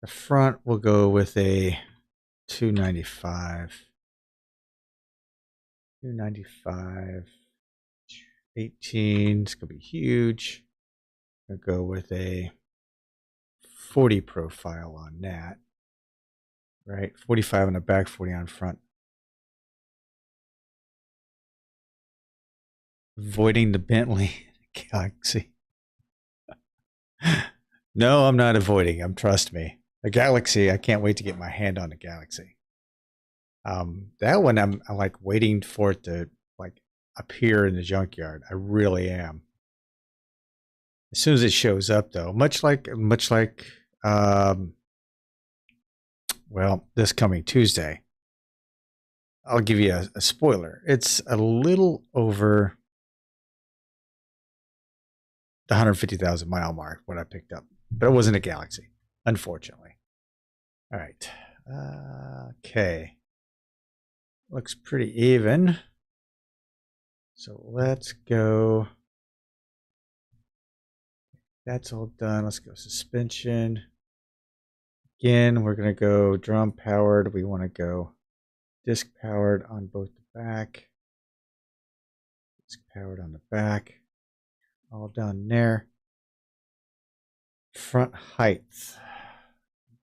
The front will go with a 295. 295. 18. It's going to be huge. I'll go with a 40 profile on that. Right? 45 on the back, 40 on front. Avoiding the Bentley Galaxy. No, I'm not avoiding. Trust me. The Galaxy, I can't wait to get my hand on the Galaxy. That one, I'm like waiting for it to like appear in the junkyard. I really am. As soon as it shows up, though, much like, well, this coming Tuesday, I'll give you a spoiler. It's a little over the 150,000 mile mark, what I picked up. But it wasn't a Galaxy, unfortunately. All right. Okay. Looks pretty even. So let's go. That's all done. Let's go suspension. Again, we're going to go drum powered. We want to go disc powered on both the back. Disc powered on the back. All done there. Front height.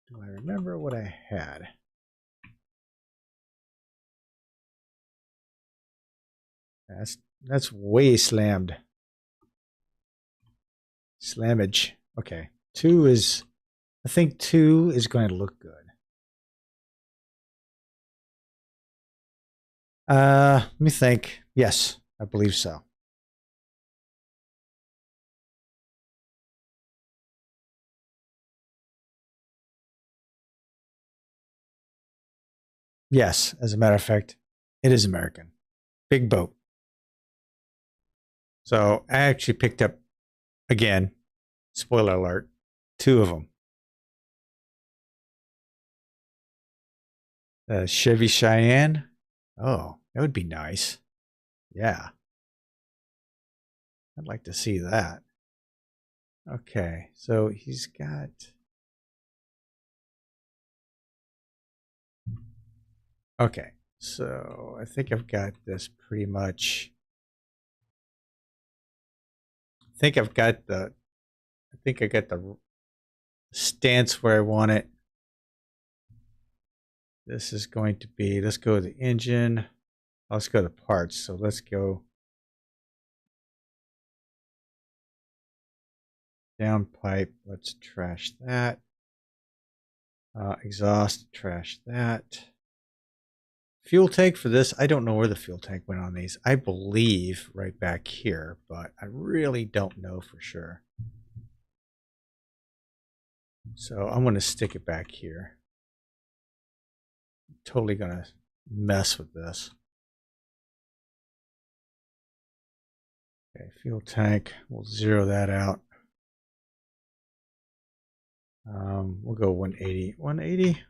Do I remember what I had? That's way slammed. Slammage. Okay. 2 is, I think 2 is going to look good. Let me think. Yes, I believe so. Yes, as a matter of fact, it is American. Big boat. So I actually picked up, again, spoiler alert, 2 of them. The Chevy Cheyenne. Oh, that would be nice. Yeah. I'd like to see that. Okay, so he's got... Okay, so I think I've got this pretty much. I think I got the stance where I want it. This is going to be, let's go to the engine. Let's go to parts. So let's go downpipe. Let's trash that. Exhaust, trash that. Fuel tank for this, I don't know where the fuel tank went on these. I believe right back here, but I really don't know for sure. So I'm going to stick it back here. I'm totally going to mess with this. Okay, fuel tank, we'll zero that out. We'll go 180. 180?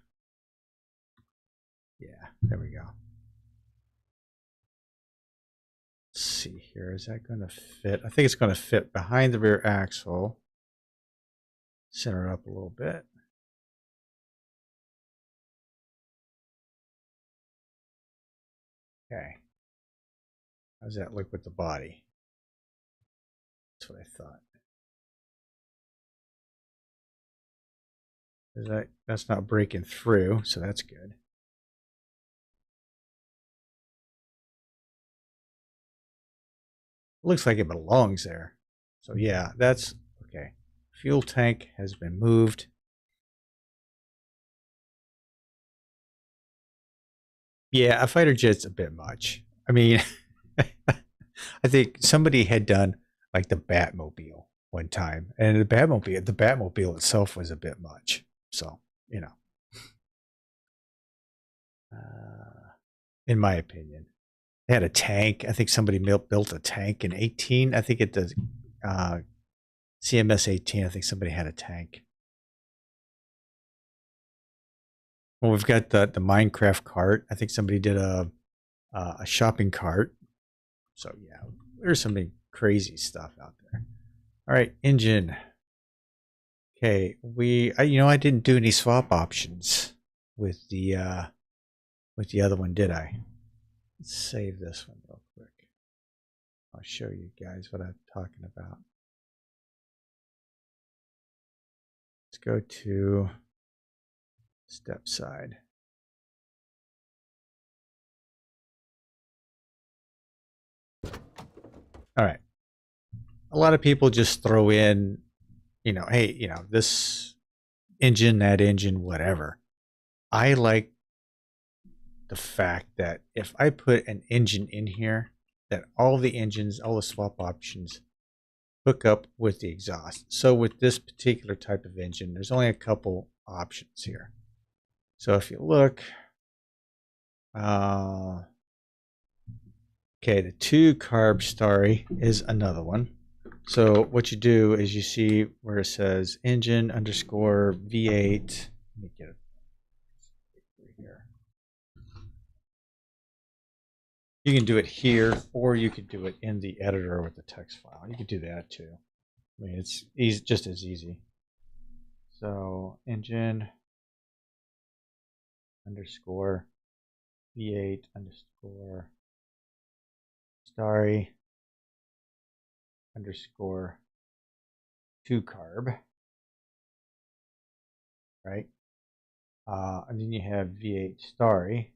Yeah, there we go. Let's see here. Is that going to fit? I think it's going to fit behind the rear axle. Center it up a little bit. Okay. How does that look with the body? That's what I thought. That's not breaking through, so that's good. Looks like it belongs there. So yeah, that's okay. Fuel tank has been moved. Yeah, a fighter jet's a bit much. I mean, I think somebody had done like the Batmobile, one time, and the Batmobile itself was a bit much. So, you know, in my opinion, they had a tank. I think somebody built a tank in 18. I think it does. CMS 18. I think somebody had a tank. Well, we've got the Minecraft cart. I think somebody did a shopping cart. So yeah, there's some crazy stuff out there. All right, engine. Okay, I didn't do any swap options with the other one, did I? Let's save this one real quick. I'll show you guys what I'm talking about. Let's go to step side. All right. A lot of people just throw in, hey, this engine, that engine, whatever. I like the fact that if I put an engine in here, that all the engines, all the swap options hook up with the exhaust. So with this particular type of engine, there's only a couple options here. So if you look, okay, the 2 carb Starry is another one. So what you do is you see where it says engine underscore V8. Let me get it here. You can do it here, or you could do it in the editor with the text file. You could do that too. I mean, it's easy, just as easy. So engine underscore V8 underscore Starry underscore 2 carb, right? And then you have V8 Starry,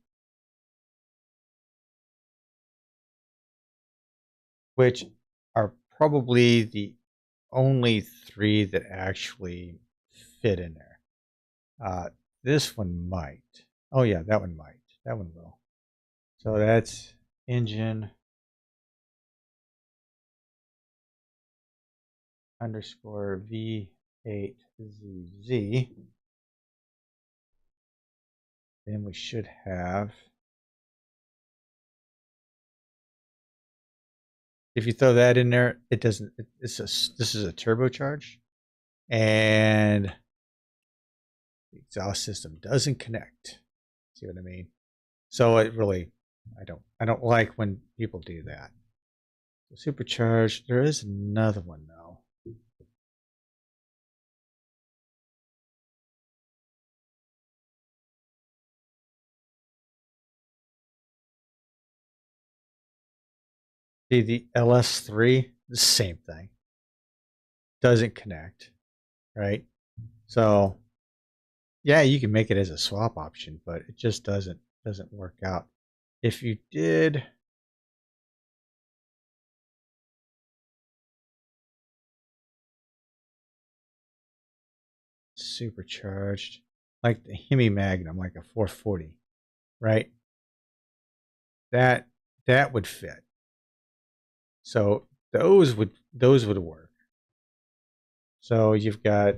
which are probably the only 3 that actually fit in there. This one might. Oh yeah, that one might. That one will. So that's engine underscore V8ZZ. Then we should have, if you throw that in there, it doesn't, this is a turbocharged, and the exhaust system doesn't connect. See what I mean? So it really, I don't like when people do that. So supercharged, there is another one though. See the LS3, the same thing. Doesn't connect, right? So yeah, you can make it as a swap option, but it just doesn't work out. If you did supercharged, like the Hemi Magnum, like a 440, right? That would fit. So those would work. So you've got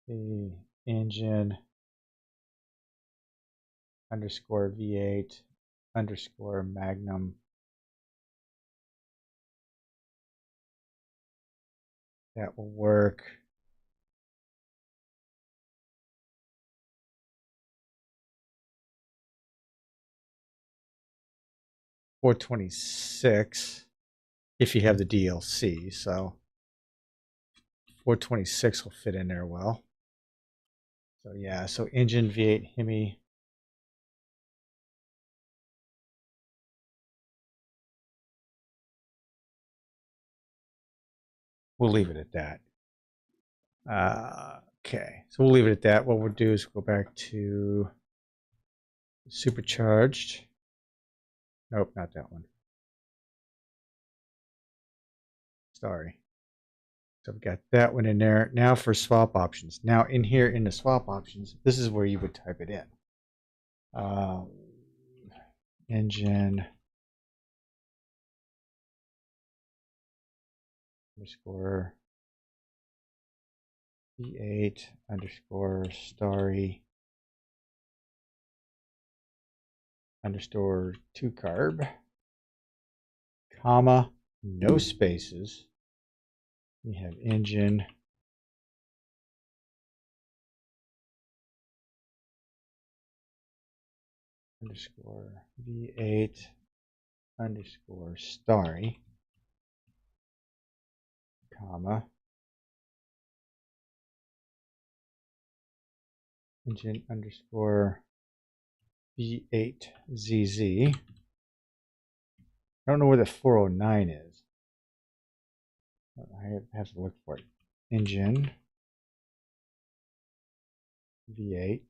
the engine underscore V8 underscore Magnum. That will work. $426 if you have the DLC. So 426 will fit in there well. So yeah, so engine V8 Hemi. We'll leave it at that. Okay, so we'll leave it at that. What we'll do is go back to supercharged. Nope, not that one. Sorry. So we've got that one in there. Now for swap options. Now in here in the swap options, this is where you would type it in. Engine underscore V8 underscore starry underscore 2 carb, comma, no spaces. We have engine underscore V8 underscore starry, comma, engine underscore V8ZZ. I don't know where the 409 is. I have to look for it. Engine V8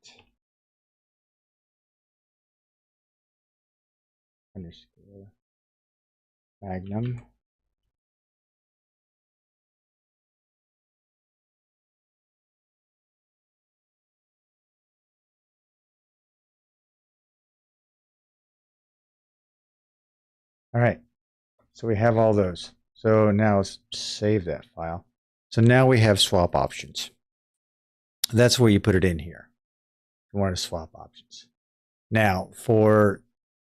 underscore Magnum. All right, so we have all those. So now let's save that file. So now we have swap options. That's where you put it in here. You want to swap options. Now, for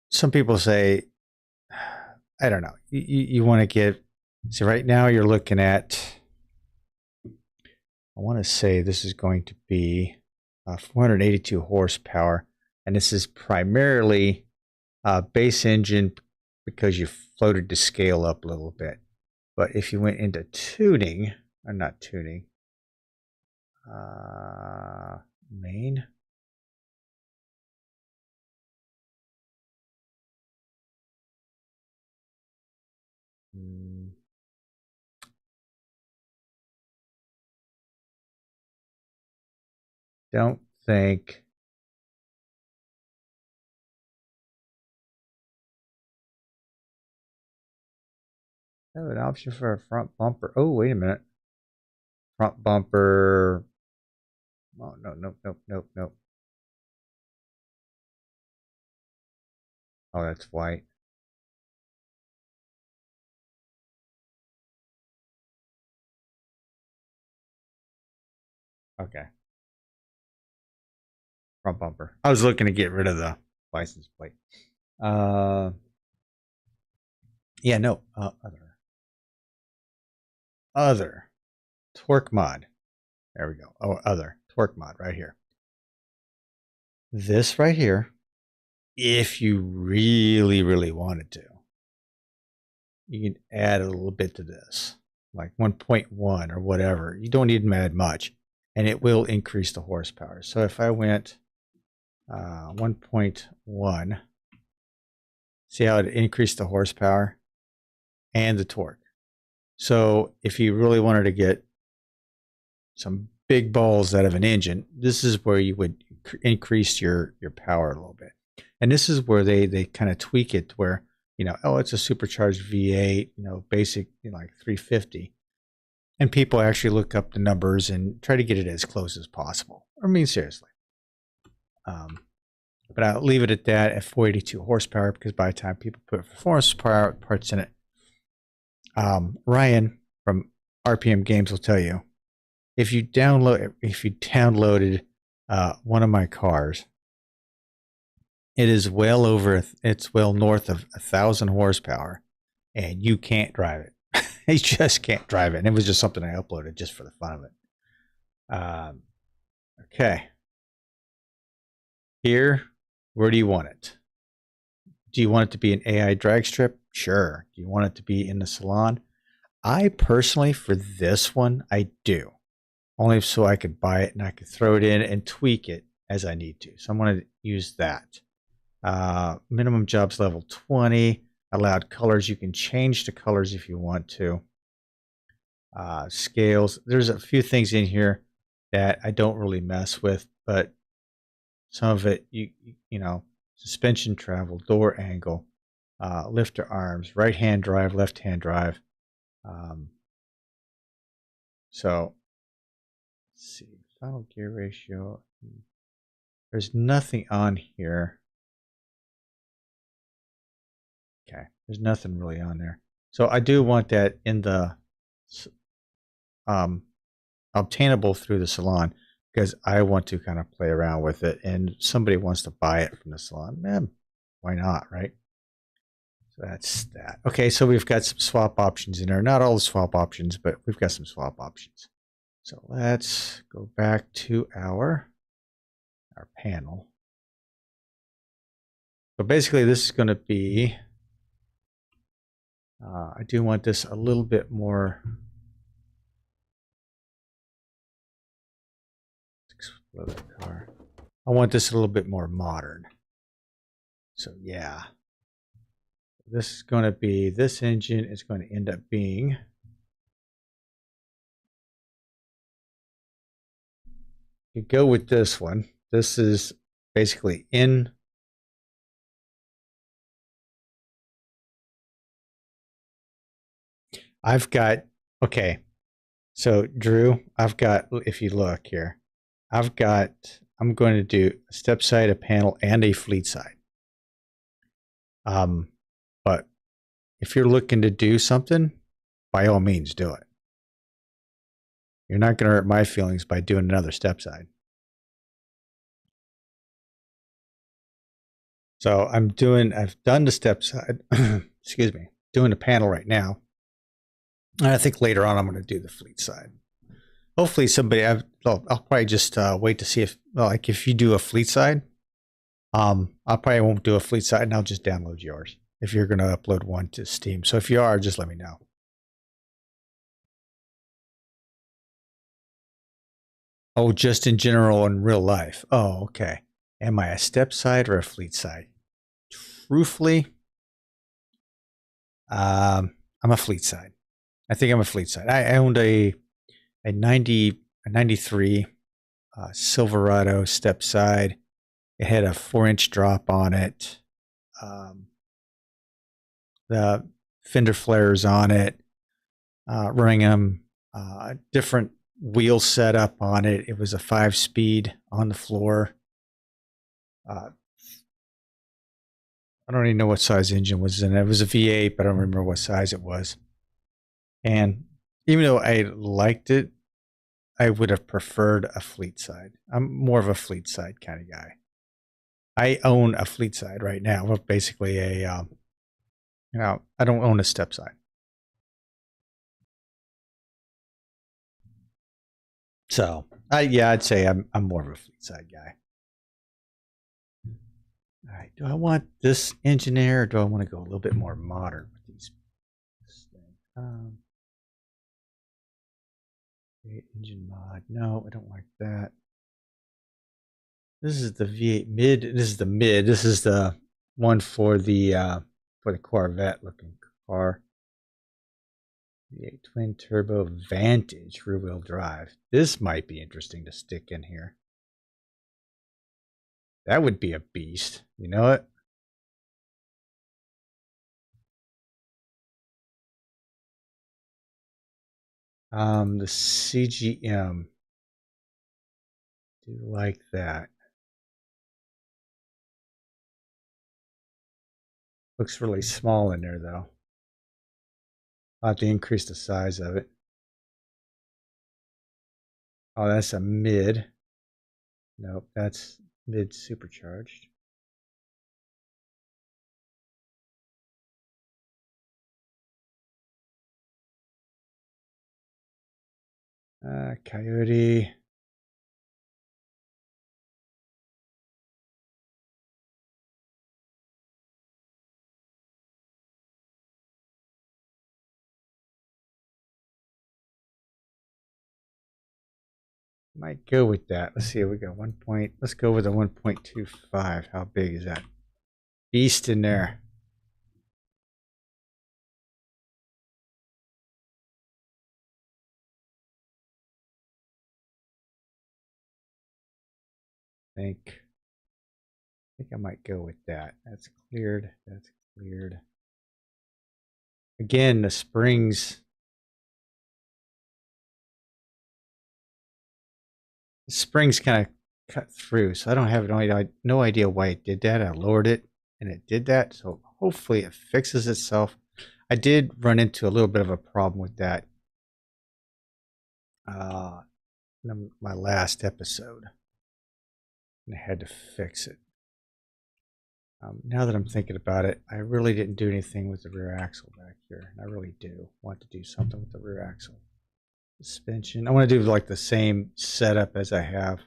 some people say, I don't know, you want to get, so right now you're looking at, I want to say this is going to be 482 horsepower. And this is primarily base engine because you floated to scale up a little bit. But if you went into tuning, or not tuning, main. Don't think. I have an option for a front bumper. Oh, wait a minute. Front bumper. Oh, no, nope, nope, nope, nope. Oh, that's white. Okay. Front bumper. I was looking to get rid of the license plate. Yeah, no. Other. Torque mod. There we go. Oh, other. Torque mod right here. This right here, if you really, really wanted to, you can add a little bit to this, like 1.1 or whatever. You don't need to add much, and it will increase the horsepower. So if I went 1.1, see how it increased the horsepower and the torque. So if you really wanted to get some big balls out of an engine, this is where you would increase your power a little bit. And this is where they kind of tweak it to where, you know, oh, it's a supercharged V8, you know, basic, you know, like 350. And people actually look up the numbers and try to get it as close as possible. I mean, seriously. But I'll leave it at that at 482 horsepower because by the time people put performance parts in it, Ryan from RPM Games will tell you, if you downloaded one of my cars, it is it's well north of 1,000 horsepower, and you can't drive it. You just can't drive it. And it was just something I uploaded just for the fun of it. Okay. Here, where do you want it? Do you want it to be an AI drag strip? Sure. Do you want it to be in the salon? I personally, for this one, I do. Only so I could buy it and I could throw it in and tweak it as I need to. So I'm going to use that. Minimum jobs level 20. Allowed colors. You can change the colors if you want to. Scales. There's a few things in here that I don't really mess with, but some of it, you know, suspension travel, door angle, lifter arms, right hand drive, left hand drive. So let's see, final gear ratio. There's nothing on here. Okay, there's nothing really on there. So I do want that in the obtainable through the salon because I want to kind of play around with it, and somebody wants to buy it from the salon. Man, why not, right? So that's that. Okay, so we've got some swap options in there. Not all the swap options, but we've got some swap options. So let's go back to our panel. So basically this is going to be, I do want this a little bit more, explode that car. I want this a little bit more modern. So yeah. This is going to be, this engine is going to end up being you go with this one. This is basically in I've got, okay. So Drew, I've got, if you look here, I'm going to do a step side, a panel, and a fleet side. But if you're looking to do something, by all means do it. You're not going to hurt my feelings by doing another step side. So I've done the step side, excuse me, doing the panel right now. And I think later on I'm going to do the fleet side. Hopefully somebody, I'll probably just wait to see if, like if you do a fleet side, I probably won't do a fleet side and I'll just download yours if you're going to upload one to Steam. So if you are, just let me know. Oh, just in general in real life. Oh, okay. Am I a step side or a fleet side? Truthfully, I'm a fleet side. I think I'm a fleet side. I owned a 93 Silverado step side. It had a 4-inch drop on it. The fender flares on it, running them, different wheel setup on it. It was a 5-speed on the floor. I don't even know what size engine was in it. It was a V8, but I don't remember what size it was. And even though I liked it, I would have preferred a fleet side. I'm more of a fleet side kind of guy. I own a fleet side right now. Well, basically a, I don't own a step side. So, I'd say I'm more of a fleet side guy. All right, do I want this engine there, or do I want to go a little bit more modern with these things? Engine mod. No, I don't like that. This is the V8 mid. This is the mid. This is the one for the Corvette looking car. V8 twin turbo Vantage rear wheel drive. This might be interesting to stick in here. That would be a beast. You know it? The CGM. Do like that. Looks really small in there though. I'll have to increase the size of it. Oh, that's a mid. Nope, that's mid supercharged. Coyote. Might go with that. Let's see. We got 1 point. Let's go with a 1.25. How big is that beast in there? I think I might go with that. That's cleared. That's cleared. Again, the springs. The springs kind of cut through, so I don't have no idea why it did that. I lowered it and it did that, so hopefully it fixes itself. I did run into a little bit of a problem with that my last episode, and I had to fix it. Now that I'm thinking about it, I really didn't do anything with the rear axle back here, and I really do want to do something with the rear axle. Suspension. I want to do like the same setup as I have.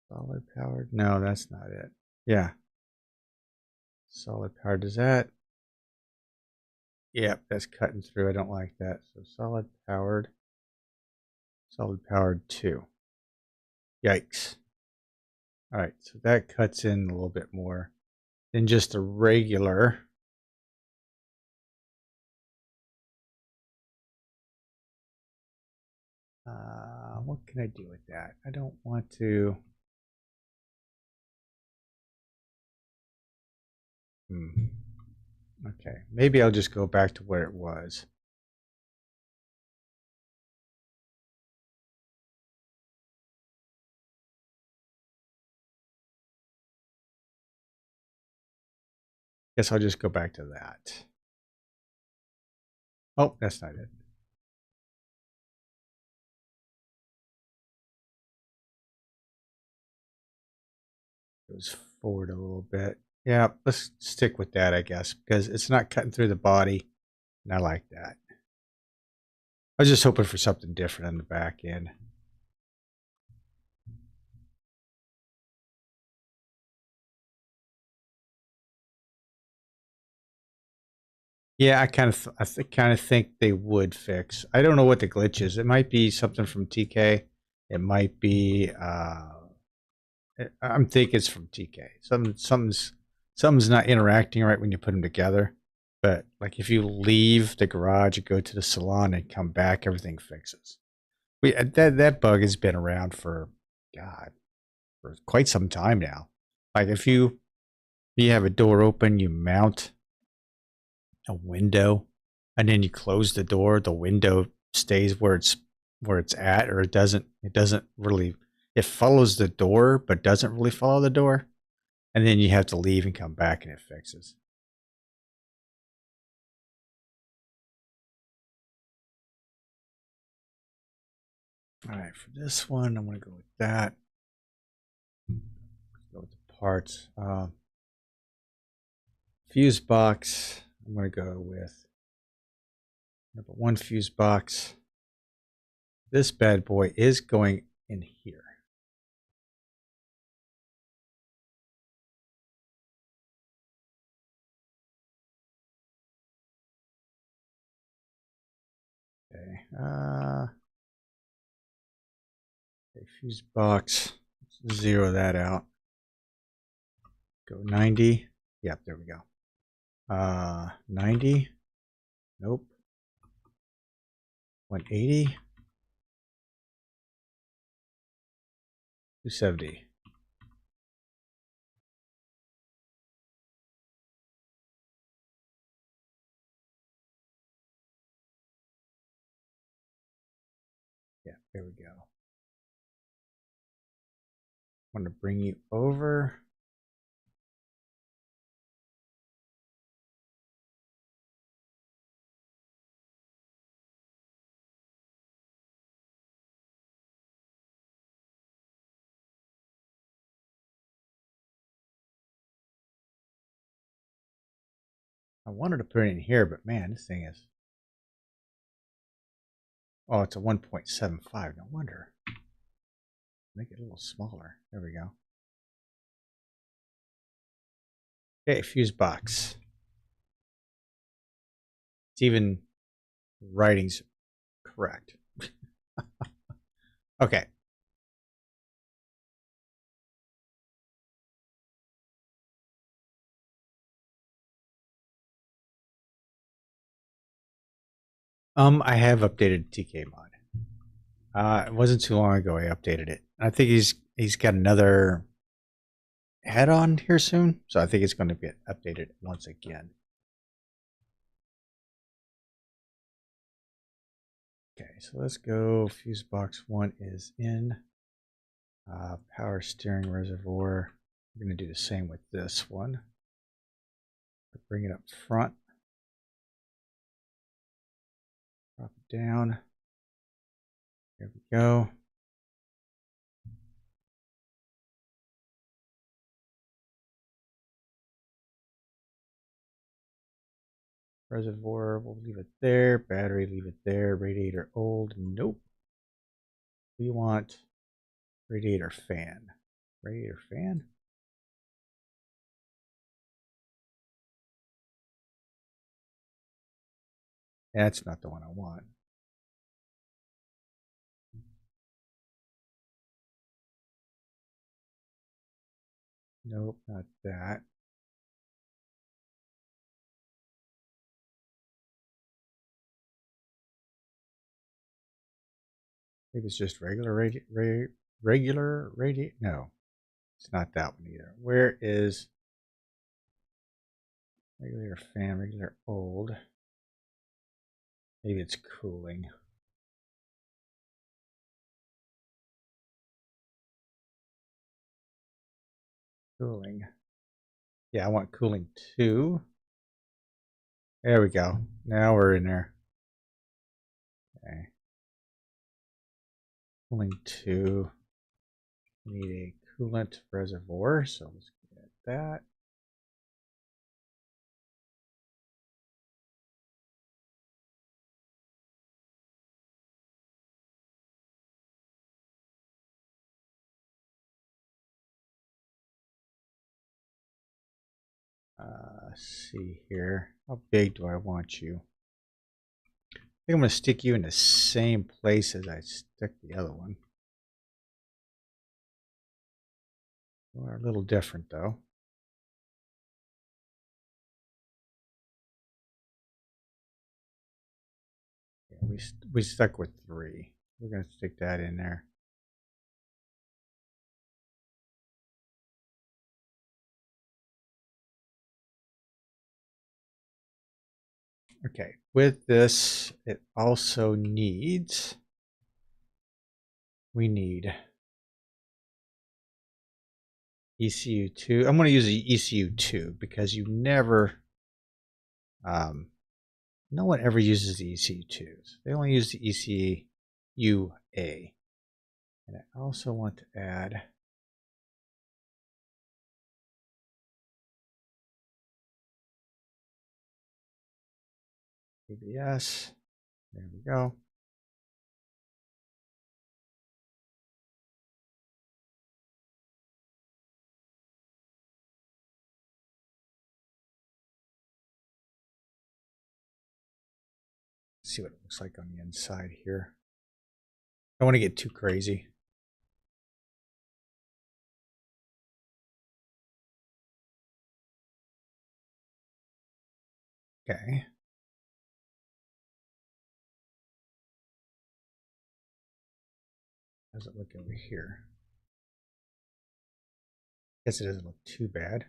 Solid powered? No, that's not it. Yeah. Solid powered. Does that? Yep, that's cutting through. I don't like that. So solid powered. Solid powered 2. Yikes. All right, so that cuts in a little bit more than just a regular. What can I do with that? I don't want to. Okay, maybe I'll just go back to where it was. Guess I'll just go back to that. Oh, that's not it. Goes forward a little bit. Yeah, let's stick with that, I guess, because it's not cutting through the body, and I like that. I was just hoping for something different on the back end. Yeah, I kind of think they would fix. I don't know what the glitch is. It might be something from TK. It might be. I'm thinking it's from TK. Something's not interacting right when you put them together. But like if you leave the garage and go to the salon and come back, everything fixes. That bug has been around for quite some time now. Like if you have a door open, you mount a window, and then you close the door, the window stays where it's at, or it doesn't really, it follows the door but doesn't really follow the door, and then you have to leave and come back and it fixes. All right, for this one I'm going to go with that. Go with the parts. Fuse box, I'm going to go with number 1 fuse box. This bad boy is going in here. Okay. Fuse box. Let's zero that out. Go 90. Yep, there we go. 90. Nope. 180. 270. Yeah, there we go. I'm going to bring you over. I wanted to put it in here, but man, this thing is... Oh, it's a 1.75. No wonder. Make it a little smaller. There we go. Okay, fuse box. It's even writing's correct. Okay. I have updated TK mod. It wasn't too long ago I updated it. I think he's got another head on here soon, so I think it's going to get updated once again. Okay, so let's go. Fuse box 1 is in. Power steering reservoir. We're going to do the same with this one. Bring it up front. Drop it down. There we go. Reservoir, we'll leave it there. Battery, leave it there. Radiator old, nope. We want radiator fan. Radiator fan? That's not the one I want. Nope, not that. Maybe it's just regular radiator. No, it's not that one either. Where is regular fan, regular old? Maybe it's cooling. Cooling. Yeah, I want cooling 2. There we go. Now we're in there. Okay. Cooling 2. We need a coolant reservoir, so let's get that. Let's see here. How big do I want you? I think I'm going to stick you in the same place as I stuck the other one. We're a little different though. Yeah, we stuck with 3. We're going to stick that in there. Okay, with this, it also needs, we need ECU 2. I'm going to use the ECU 2 because you never, no one ever uses the ECU 2s. They only use the ECU A. And I also want to add ABS. There we go. Let's see what it looks like on the inside here. I don't want to get too crazy. Okay. How does it look over here? Guess it doesn't look too bad.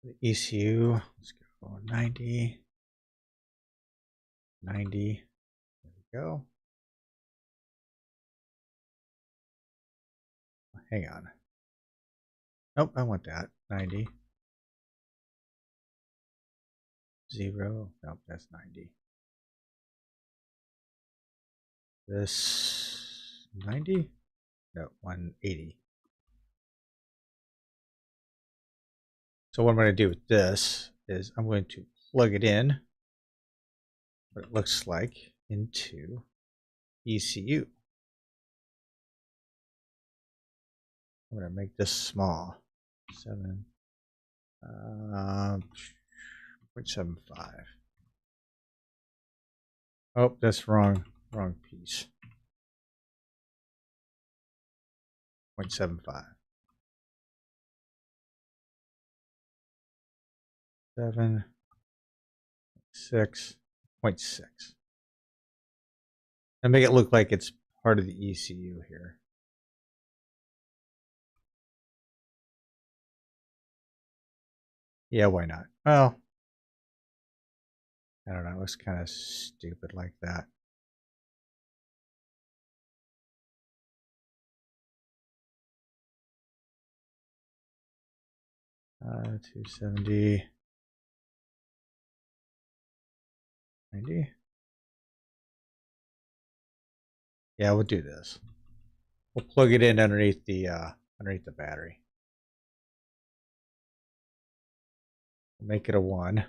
The ECU, let's go 90. 90. There we go. Hang on. Nope, I want that. 90. 0. Nope, that's 90. This 90? No, 180. So what I'm going to do with this is I'm going to plug it in, what it looks like, into ECU. I'm going to make this small. 7. 0.75. Oh, that's wrong piece. 0.75. 7. 6.6. And make it look like it's part of the ECU here. Yeah, why not? Well, I don't know, it looks kind of stupid like that. Uh, 270, 90. Yeah, we'll do this. We'll plug it in underneath the battery. We'll make it a 1.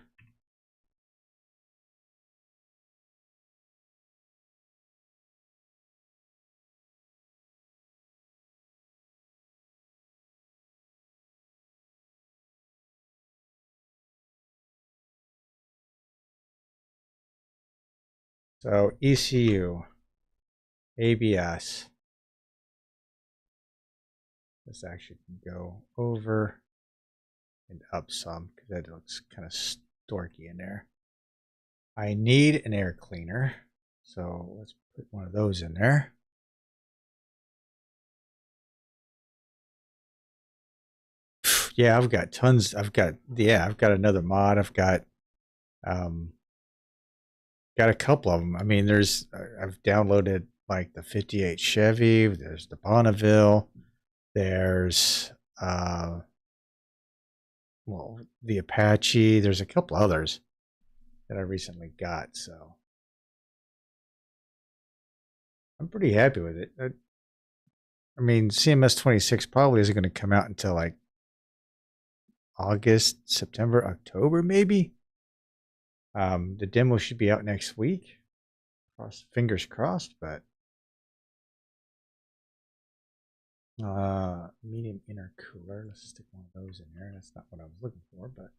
So ECU, ABS. This actually can go over and up some because that looks kind of storky in there. I need an air cleaner, so let's put one of those in there. Yeah, I've got tons. I've got another mod. I've got a couple of them. I mean, I've downloaded like the 58 Chevy, there's the Bonneville, there's well, the Apache, there's a couple others that I recently got, so I'm pretty happy with it. I mean, CMS 26 probably isn't going to come out until like August, September, October, maybe. The demo should be out next week. Fingers crossed, but medium intercooler. Let's stick one of those in there. That's not what I was looking for, but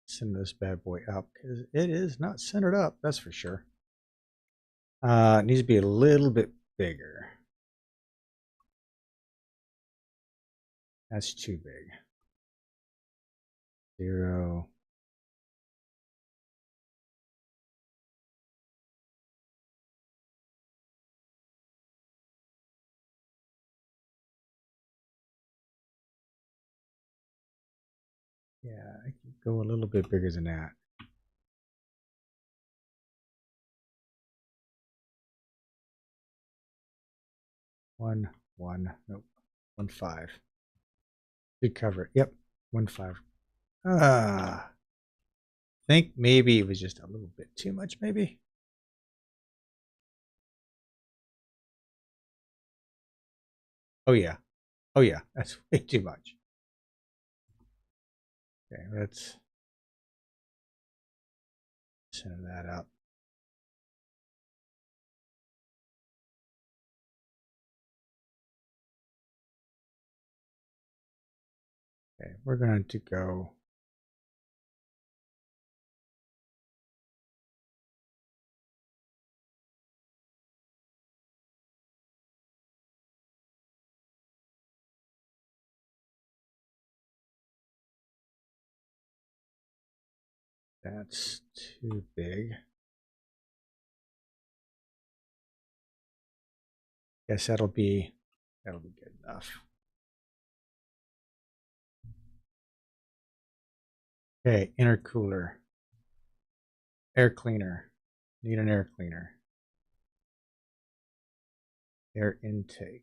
send this bad boy up because it is not centered up, that's for sure. It needs to be a little bit bigger. That's too big. 0. Yeah, I can go a little bit bigger than that. 1, 1, nope, 1, 5. Should cover it. Yep, 1, 5. I think maybe it was just a little bit too much, maybe. Oh yeah, that's way too much. Okay, let's center that up. Okay, we're going to go that's too big. Guess that'll be good enough. Okay, intercooler. Air cleaner. Need an air cleaner. Air intake.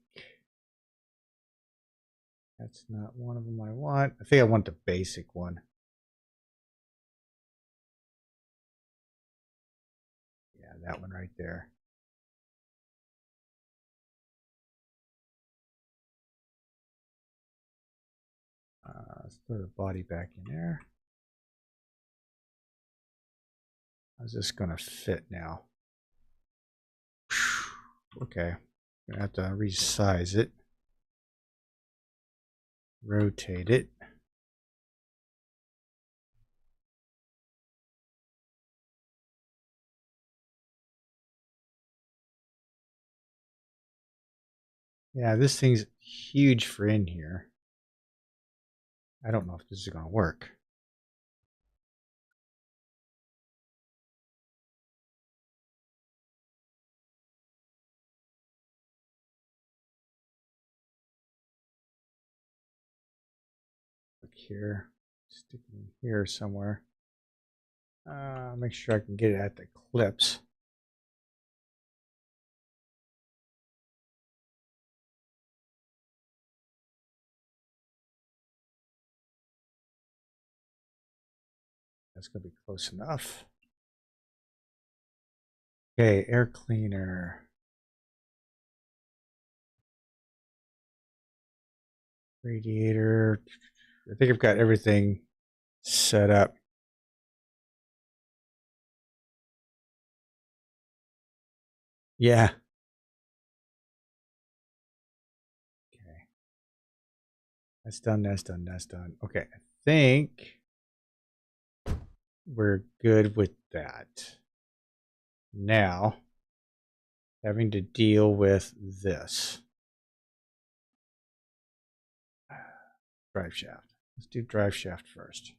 That's not one of them I want. I think I want the basic one. Yeah, that one right there. Let's throw the body back in there. How's this going to fit now? Okay. Gonna have to resize it. Rotate it. Yeah, this thing's huge for in here. I don't know if this is going to work. Look here, stick it in here somewhere. Make sure I can get it at the clips. That's going to be close enough. Okay, air cleaner. Radiator. I think I've got everything set up. Yeah. Okay. That's done, that's done, that's done. Okay, I think we're good with that. Now, having to deal with this. Drive shaft. Let's do drive shaft first.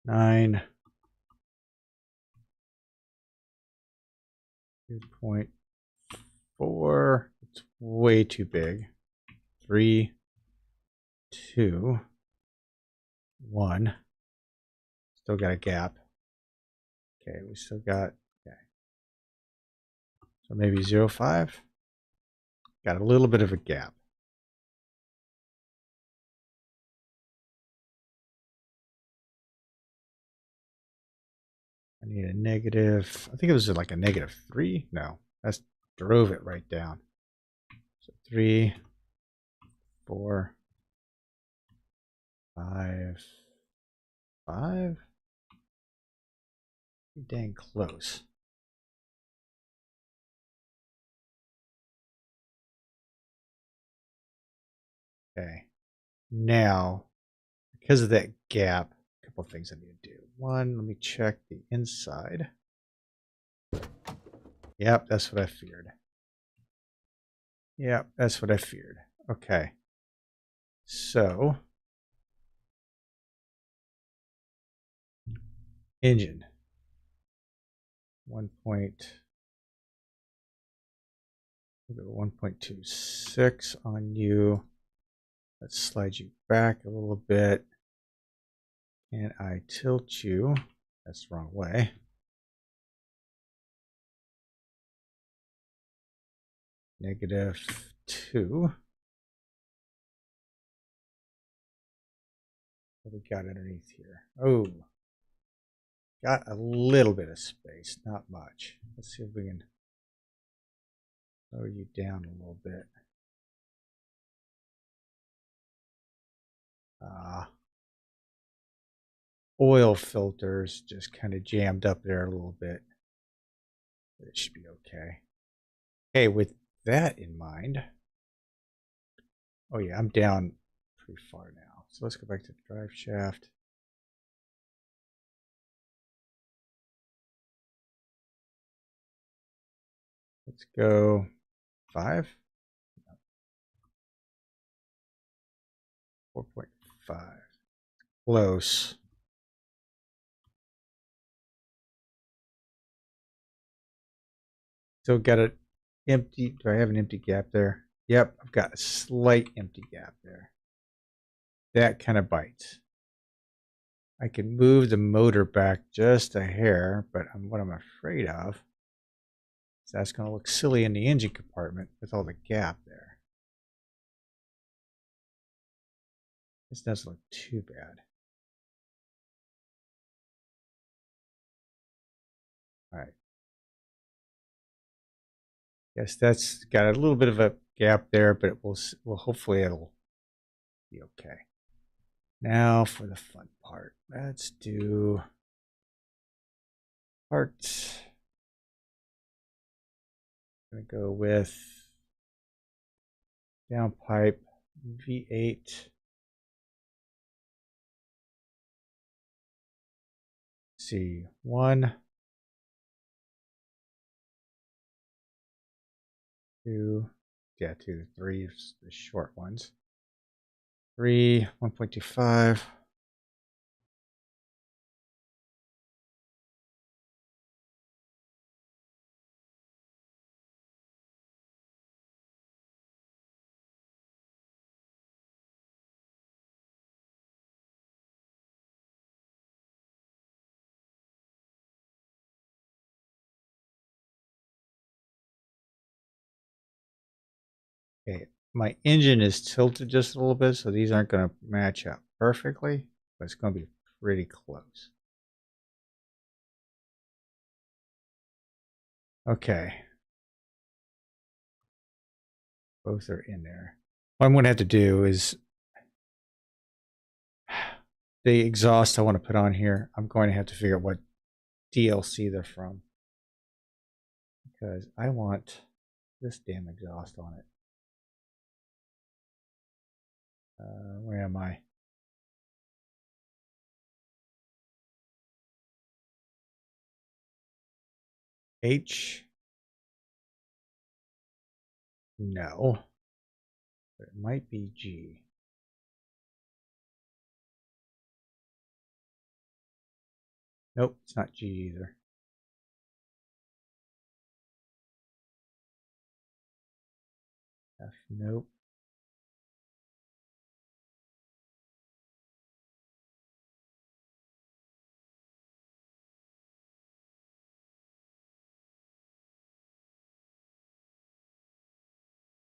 Nine. 2.4. It's way too big. 3, 2, 1. Still got a gap. Okay, we still got, okay. So maybe 0.5. Got a little bit of a gap. I need a negative, I think it was like a -3. No, that's drove it right down. So 3, 4, 5, 5. Dang close. Okay. Now, because of that gap, a couple of things I need to do. One, let me check the inside. Yep, that's what I feared. Yep, that's what I feared. Okay. So, engine. 1.26 on you. Let's slide you back a little bit. And I tilt you. That's the wrong way. -2. What we got underneath here? Oh, got a little bit of space, not much. Let's see if we can lower you down a little bit. Oil filters just kind of jammed up there a little bit. But it should be okay. Okay, with that in mind. Oh yeah, I'm down pretty far now. So let's go back to the drive shaft. Let's go 5. 4.5. Close. Still got it empty. Do I have an empty gap there? Yep, I've got a slight empty gap there. That kind of bites. I can move the motor back just a hair, but what I'm afraid of is that's going to look silly in the engine compartment with all the gap there. This doesn't look too bad. All right. Yes, that's got a little bit of a gap there, but it will hopefully it'll be okay. Now for the fun part. Let's do parts. I'm going to go with downpipe V8. See, 1, 2, yeah, 2, 3 is the short ones. 3, 1.25. Okay, my engine is tilted just a little bit, so these aren't going to match up perfectly, but it's going to be pretty close. Okay. Both are in there. What I'm going to have to do is the exhaust I want to put on here, I'm going to have to figure out what DLC they're from. Because I want this damn exhaust on it. Where am I? H? No. But it might be G. Nope, it's not G either. F, nope.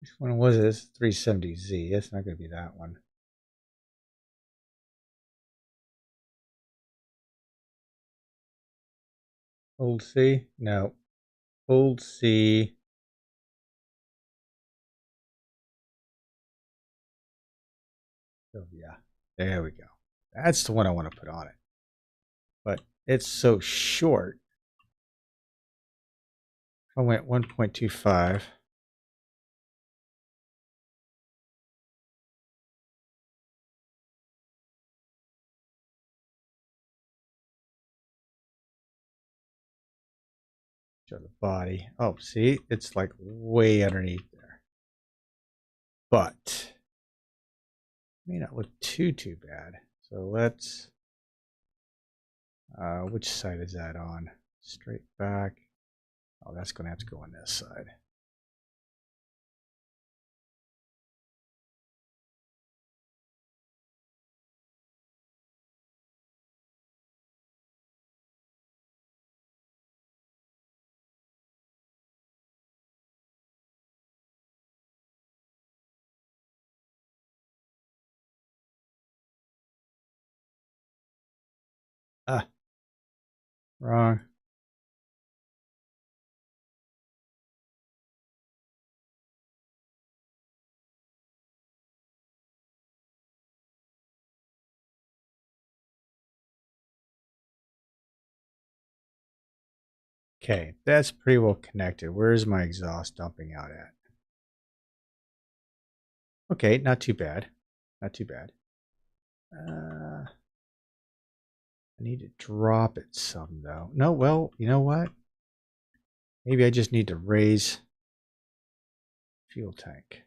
Which one was this? 370Z. It's not going to be that one. Old C? No. Old C. Oh, yeah. There we go. That's the one I want to put on it. But it's so short. I went 1.25. Show the body. Oh, see, it's like way underneath there. But may not look too bad. So let's. Which side is that on? Straight back. Oh, that's going to have to go on this side. Ah, wrong. Okay, that's pretty well connected. Where's my exhaust dumping out at? Okay, not too bad. Not too bad. I need to drop it some though. No, well, you know what? Maybe I just need to raise fuel tank.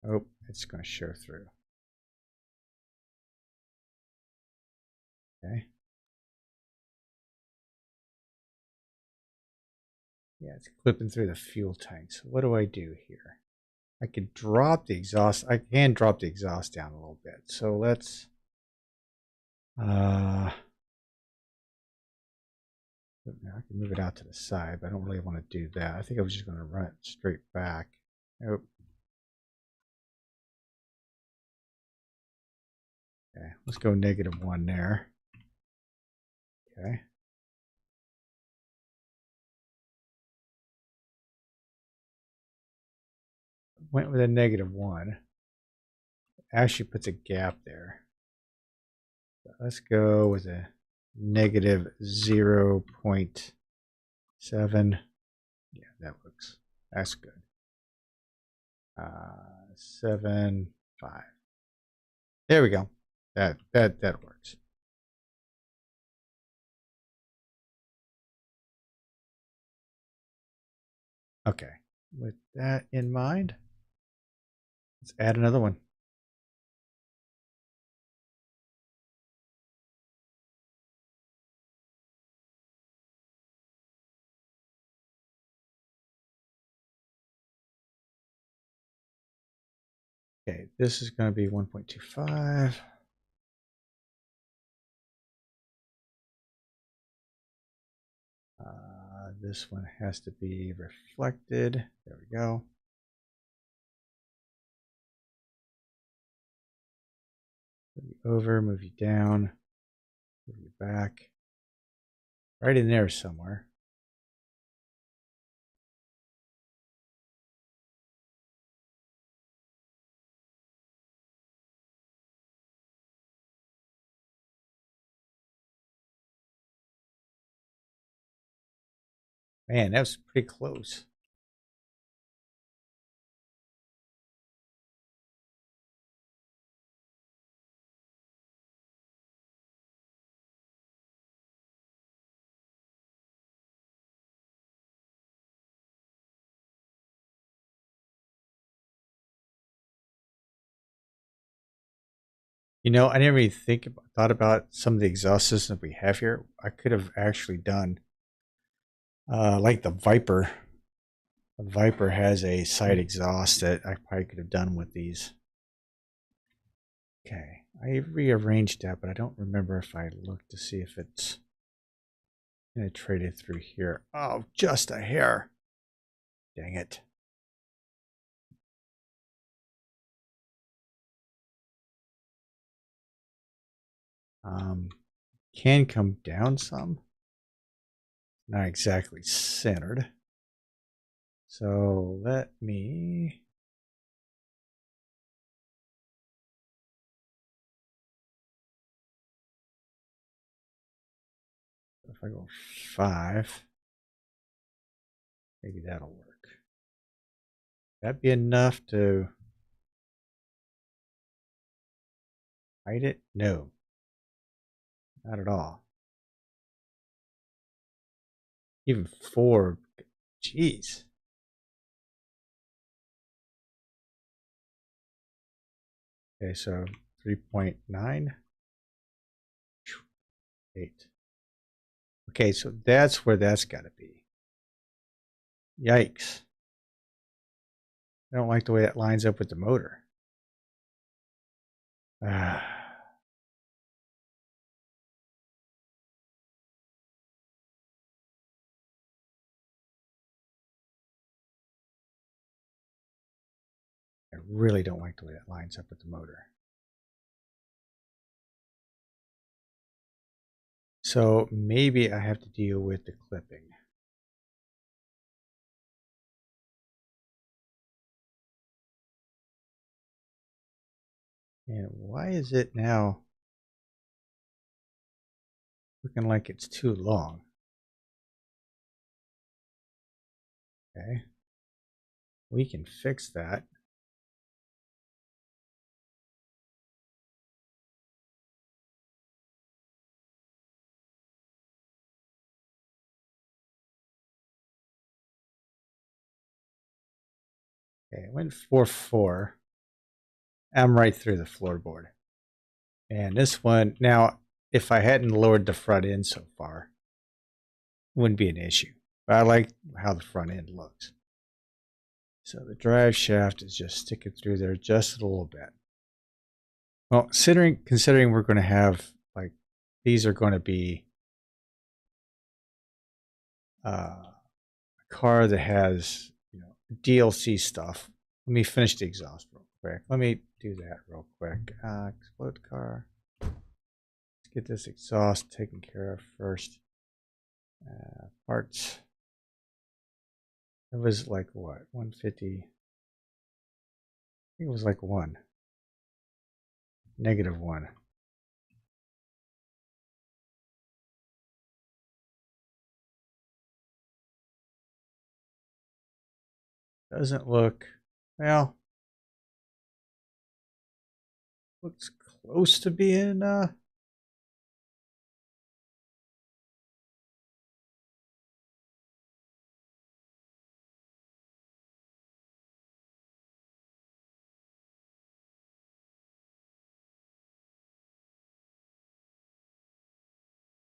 Oh, it's going to show through. Okay. Yeah, it's clipping through the fuel tank. So what do I do here? I could drop the exhaust. I can drop the exhaust down a little bit. So let's I can move it out to the side, but I don't really want to do that. I think I was just going to run it straight back. Nope. Okay, let's go -1 there. Okay. Went with a -1. Actually puts a gap there. So let's go with a -0.7. Yeah, that looks, that's good. 7, 5. There we go. That works. Okay, with that in mind, let's add another one. Okay, this is going to be 1.25. This one has to be reflected. There we go. Move you over, move you down, move you back. Right in there somewhere. Man, that was pretty close. You know, I never even thought about some of the exhaust systems we have here. I could have actually done like the Viper. The Viper has a side exhaust that I probably could have done with these. Okay, I rearranged that, but I don't remember if I looked to see if it's going to trade it through here. Oh, just a hair. Dang it. Can come down some. Not exactly centered. So let me... If I go 5, maybe that'll work. That'd be enough to hide it? No, not at all. Even 4, jeez. Okay, so 3.9, 8. Okay, so that's where that's got to be. Yikes. I don't like the way that lines up with the motor. I really don't like the way that lines up with the motor. So maybe I have to deal with the clipping. And why is it now looking like it's too long? Okay. We can fix that. Okay, it went 4.4. I'm right through the floorboard. And this one, now, if I hadn't lowered the front end so far, it wouldn't be an issue. But I like how the front end looks. So the drive shaft is just sticking through there just a little bit. Well, considering we're going to have, like, these are going to be a car that has, you know, DLC stuff. Let me finish the exhaust real quick. Let me do that real quick. Explode car. Let's get this exhaust taken care of first. Parts. It was like what? 150. I think it was like 1. -1. Doesn't look, well, looks close to being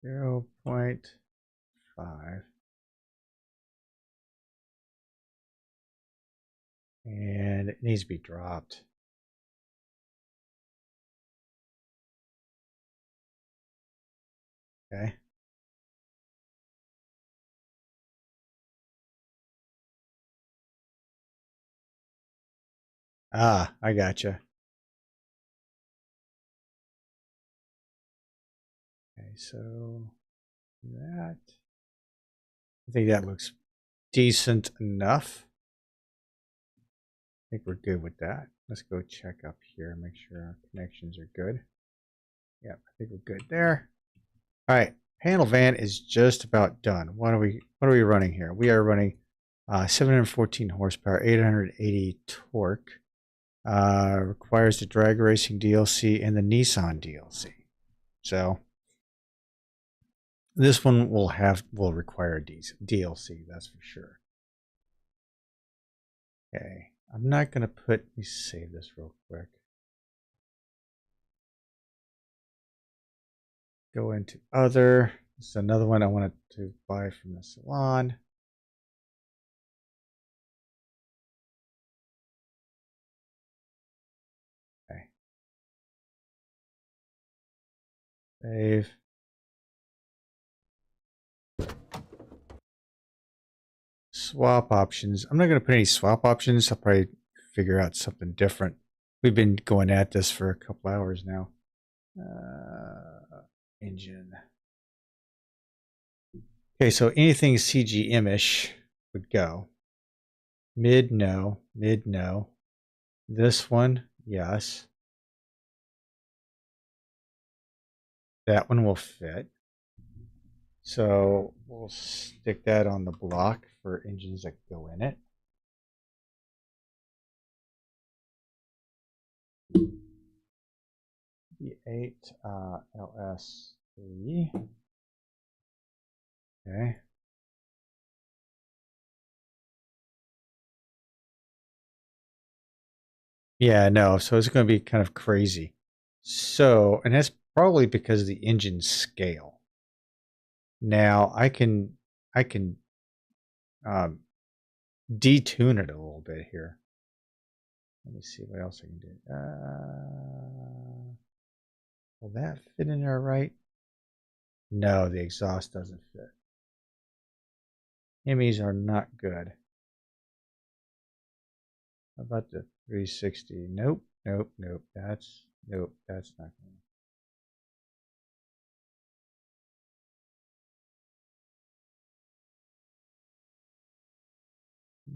0.5. And it needs to be dropped. Okay. Ah, I gotcha. Okay, so that. I think that looks decent enough. I think we're good with that. Let's go check up here, make sure our connections are good. Yep, I think we're good there. All right, panel van is just about done. What are we running here? We are running 714 horsepower, 880 torque. Requires the drag racing DLC and the Nissan DLC. So this one will require DLC, that's for sure. Okay, I'm not gonna let me save this real quick. Go into other. This is another one I wanted to buy from the salon. Okay. Save. Swap options. I'm not going to put any swap options. I'll probably figure out something different. We've been going at this for a couple hours now. Engine. Okay, so anything CGM-ish would go. Mid, no. Mid, no. This one, yes. That one will fit. So we'll stick that on the block for engines that go in it. V8 LS3. Okay. Yeah, no, so it's going to be kind of crazy. So, and that's probably because of the engine scale. Now I can detune it a little bit here. Let me see what else I can do. Will that fit in there right? No, the exhaust doesn't fit. Hemis are not good. How about the 360? Nope, nope, nope. That's not going.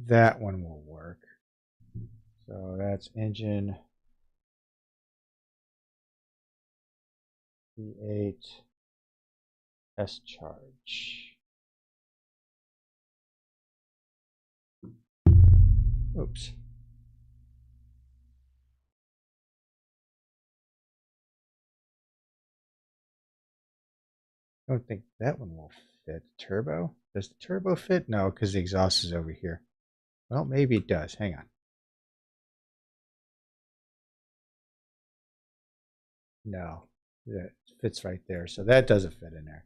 That one will work. So that's engine V8 S charge. Oops. I don't think that one will fit. Turbo? Does the turbo fit? No, because the exhaust is over here. Well, maybe it does. Hang on. No, that fits right there. So that doesn't fit in there.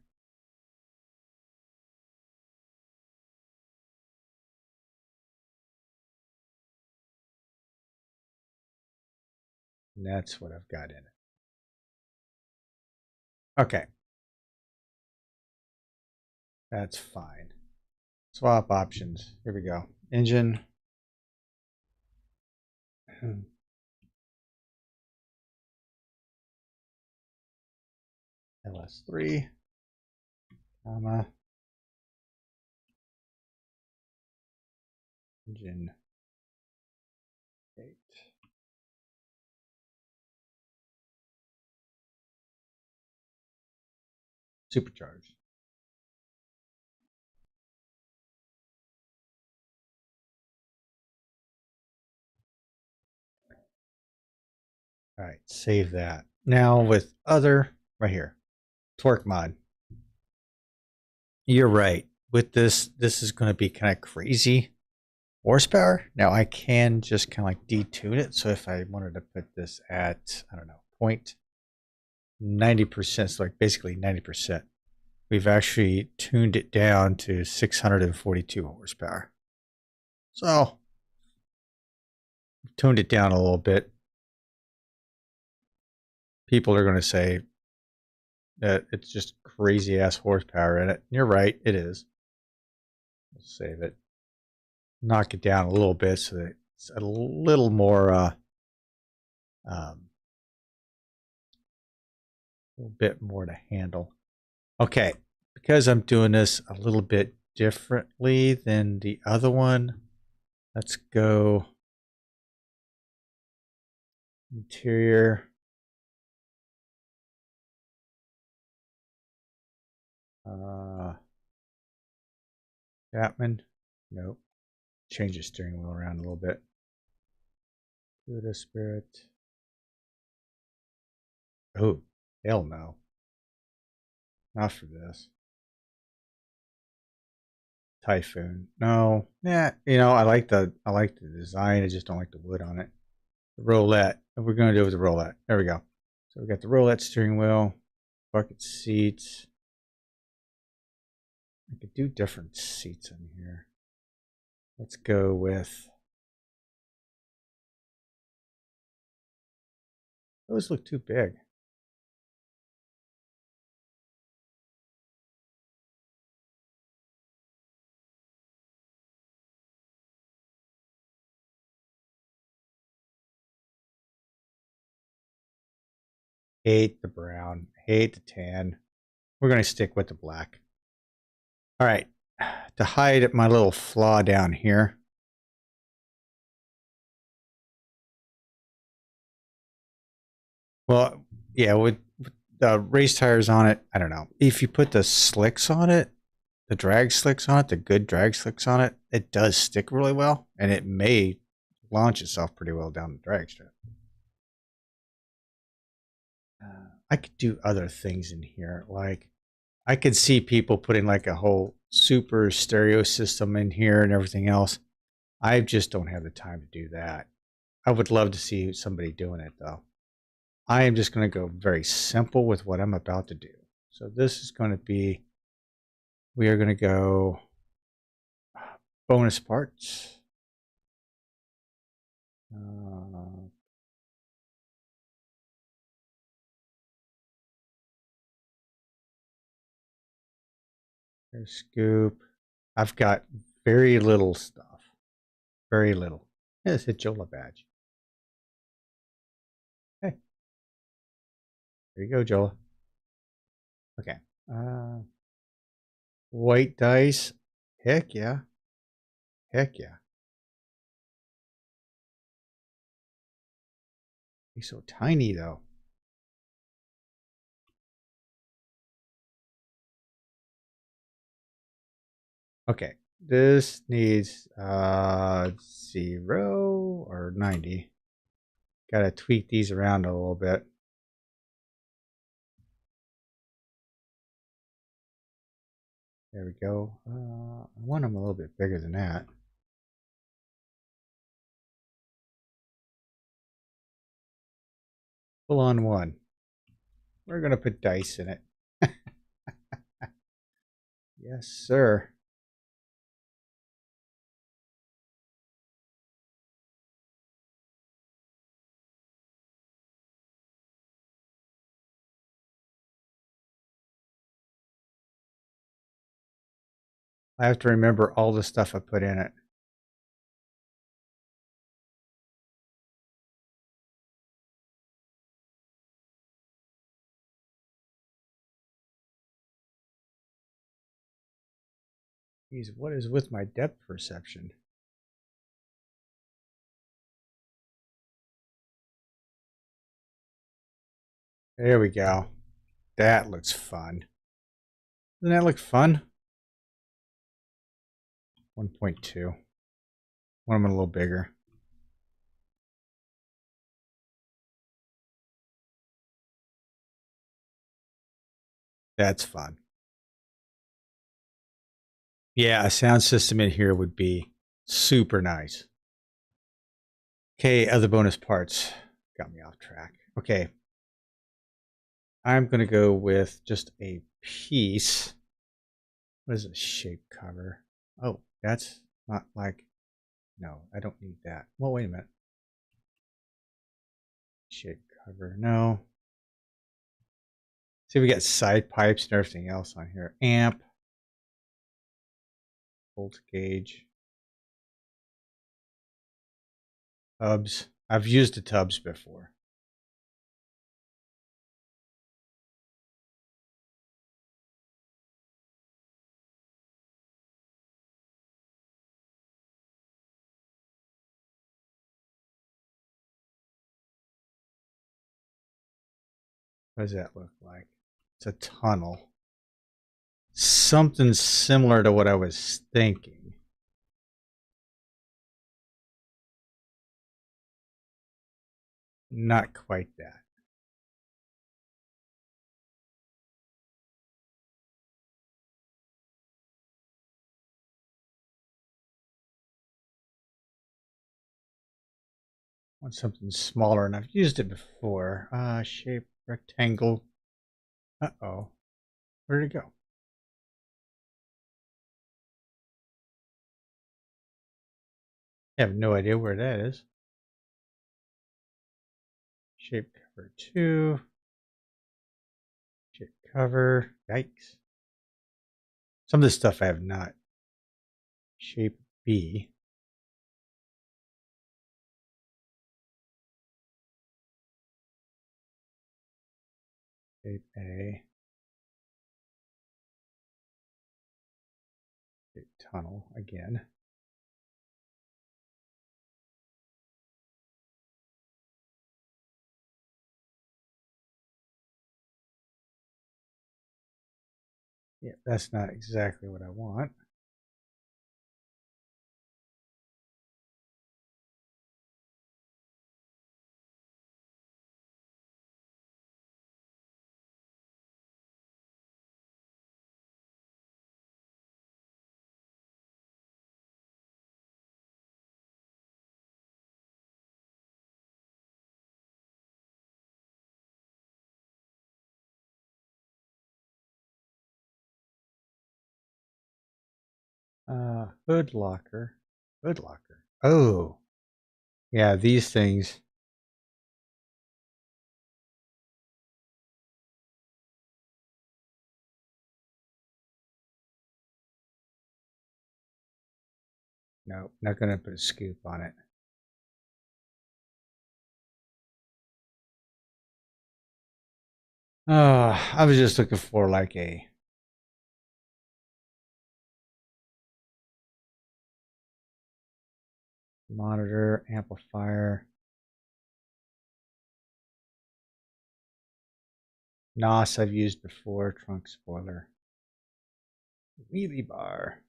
And that's what I've got in it. Okay. That's fine. Swap options. Here we go. Engine. LS3, comma, engine 8. Supercharged. All right, save that. Now with other, right here, torque mod. You're right. With this is going to be kind of crazy horsepower. Now I can just kind of like detune it. So if I wanted to put this at, I don't know, 90%, so like basically 90%. we've actually tuned it down to 642 horsepower. So, tuned it down a little bit. People are going to say that it's just crazy ass horsepower in it. You're right, it is. We'll save it. Knock it down a little bit so that it's a little more, a little bit more to handle. Okay, because I'm doing this a little bit differently than the other one, let's go interior. Chapman, nope. Change the steering wheel around a little bit. Buddha Spirit. Oh, hell no. Not for this. Typhoon. No. Yeah, you know, I like the design, I just don't like the wood on it. The roulette. What we're gonna do with the roulette. There we go. So we got the roulette steering wheel, bucket seats. I could do different seats in here. Let's go with, those look too big. Hate the brown, hate the tan. We're going to stick with the black. All right, to hide my little flaw down here. Well, yeah, with the race tires on it, I don't know. If you put the slicks on it, the drag slicks on it, the good drag slicks on it, it does stick really well, and it may launch itself pretty well down the drag strip. I could do other things in here, like I could see people putting like a whole super stereo system in here and everything else. I just don't have the time to do that. I would love to see somebody doing it though. I am just going to go very simple with what I'm about to do. So this is going to be, we are going to go bonus parts. There's scoop. I've got very little stuff. Very little. It's a Jola badge. Hey. There you go, Jola. Okay. White dice. Heck yeah. Heck yeah. He's so tiny though. Okay. This needs 0 or 90. Gotta tweak these around a little bit. There we go. I want them a little bit bigger than that. Full on one. We're gonna put dice in it. Yes, sir. I have to remember all the stuff I put in it. Geez, what is with my depth perception? There we go. That looks fun. Doesn't that look fun? 1.2. Want them a little bigger. That's fun. Yeah, a sound system in here would be super nice. Okay, other bonus parts. Got me off track. Okay. I'm going to go with just a piece. What is a shape cover? Oh, that's not like, no, I don't need that. Well, wait a minute. Shape cover, no. See, we got side pipes and everything else on here. Amp, volt gauge, tubs. I've used the tubs before. What does that look like? It's a tunnel. Something similar to what I was thinking. Not quite that. Want something smaller, and I've used it before. Shape rectangle. Uh-oh. Where'd it go? I have no idea where that is. Shape cover 2. Shape cover. Yikes. Some of this stuff I have not. Shape B. Shape A. Shape tunnel again. Yeah, that's not exactly what I want. Hood locker. Hood locker. Oh, yeah, these things. No, not going to put a scoop on it. I was just looking for like a monitor, amplifier. NOS I've used before, trunk spoiler. Wheelie bar.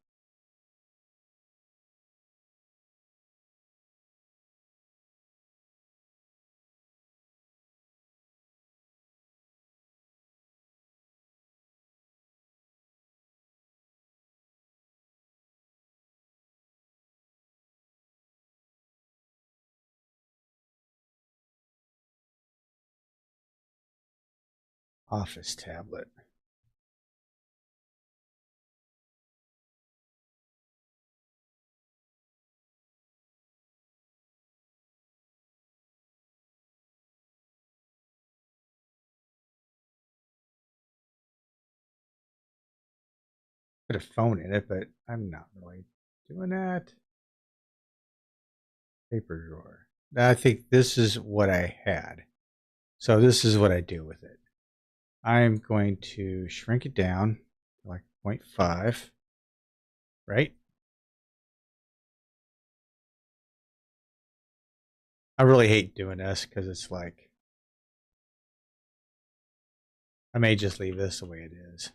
Office tablet. Put a phone in it, but I'm not really doing that. Paper drawer. I think this is what I had. So this is what I do with it. I'm going to shrink it down to like 0.5, right? I really hate doing this because it's like, I may just leave this the way it is.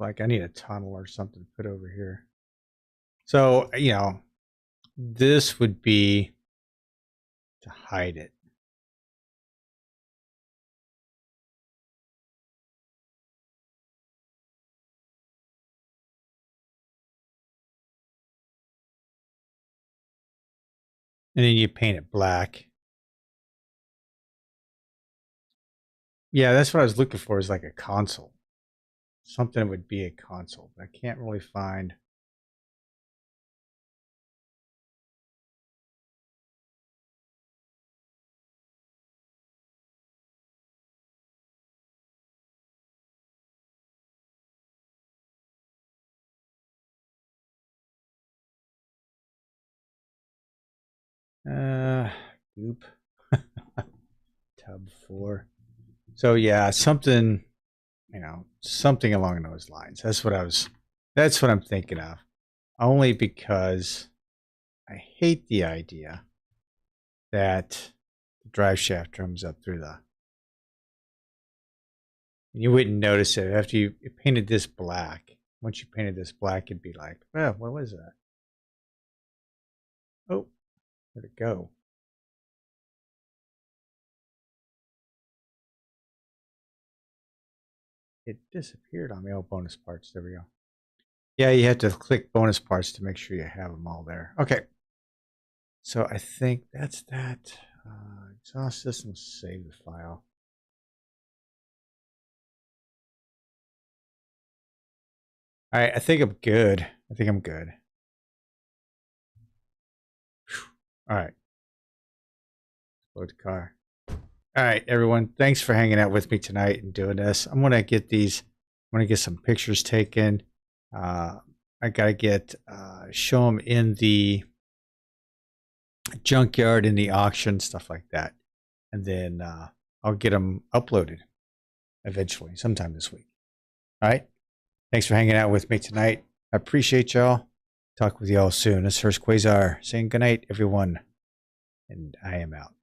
Like I need a tunnel or something to put over here. So, you know, this would be to hide it. And then you paint it black. Yeah, that's what I was looking for, is like a console. Something would be a console, but I can't really find. Goop. Tub 4. So yeah, something, something along those lines. That's what I'm thinking of. Only because I hate the idea that the drive shaft comes up through the, you wouldn't notice it after you painted this black. Once you painted this black, it'd be like, oh, what was that? Oh, where'd it go? It disappeared on me. Oh, bonus parts. There we go. Yeah, you have to click bonus parts to make sure you have them all there. Okay. So I think that's that. Exhaust system, save the file. All right, I think I'm good. All right. Load the car. All right, everyone. Thanks for hanging out with me tonight and doing this. I'm going to get some pictures taken. I got to show them in the junkyard, in the auction, stuff like that. And then I'll get them uploaded eventually, sometime this week. All right. Thanks for hanging out with me tonight. I appreciate y'all. Talk with y'all soon. This is Hurst Quayzar saying good night, everyone. And I am out.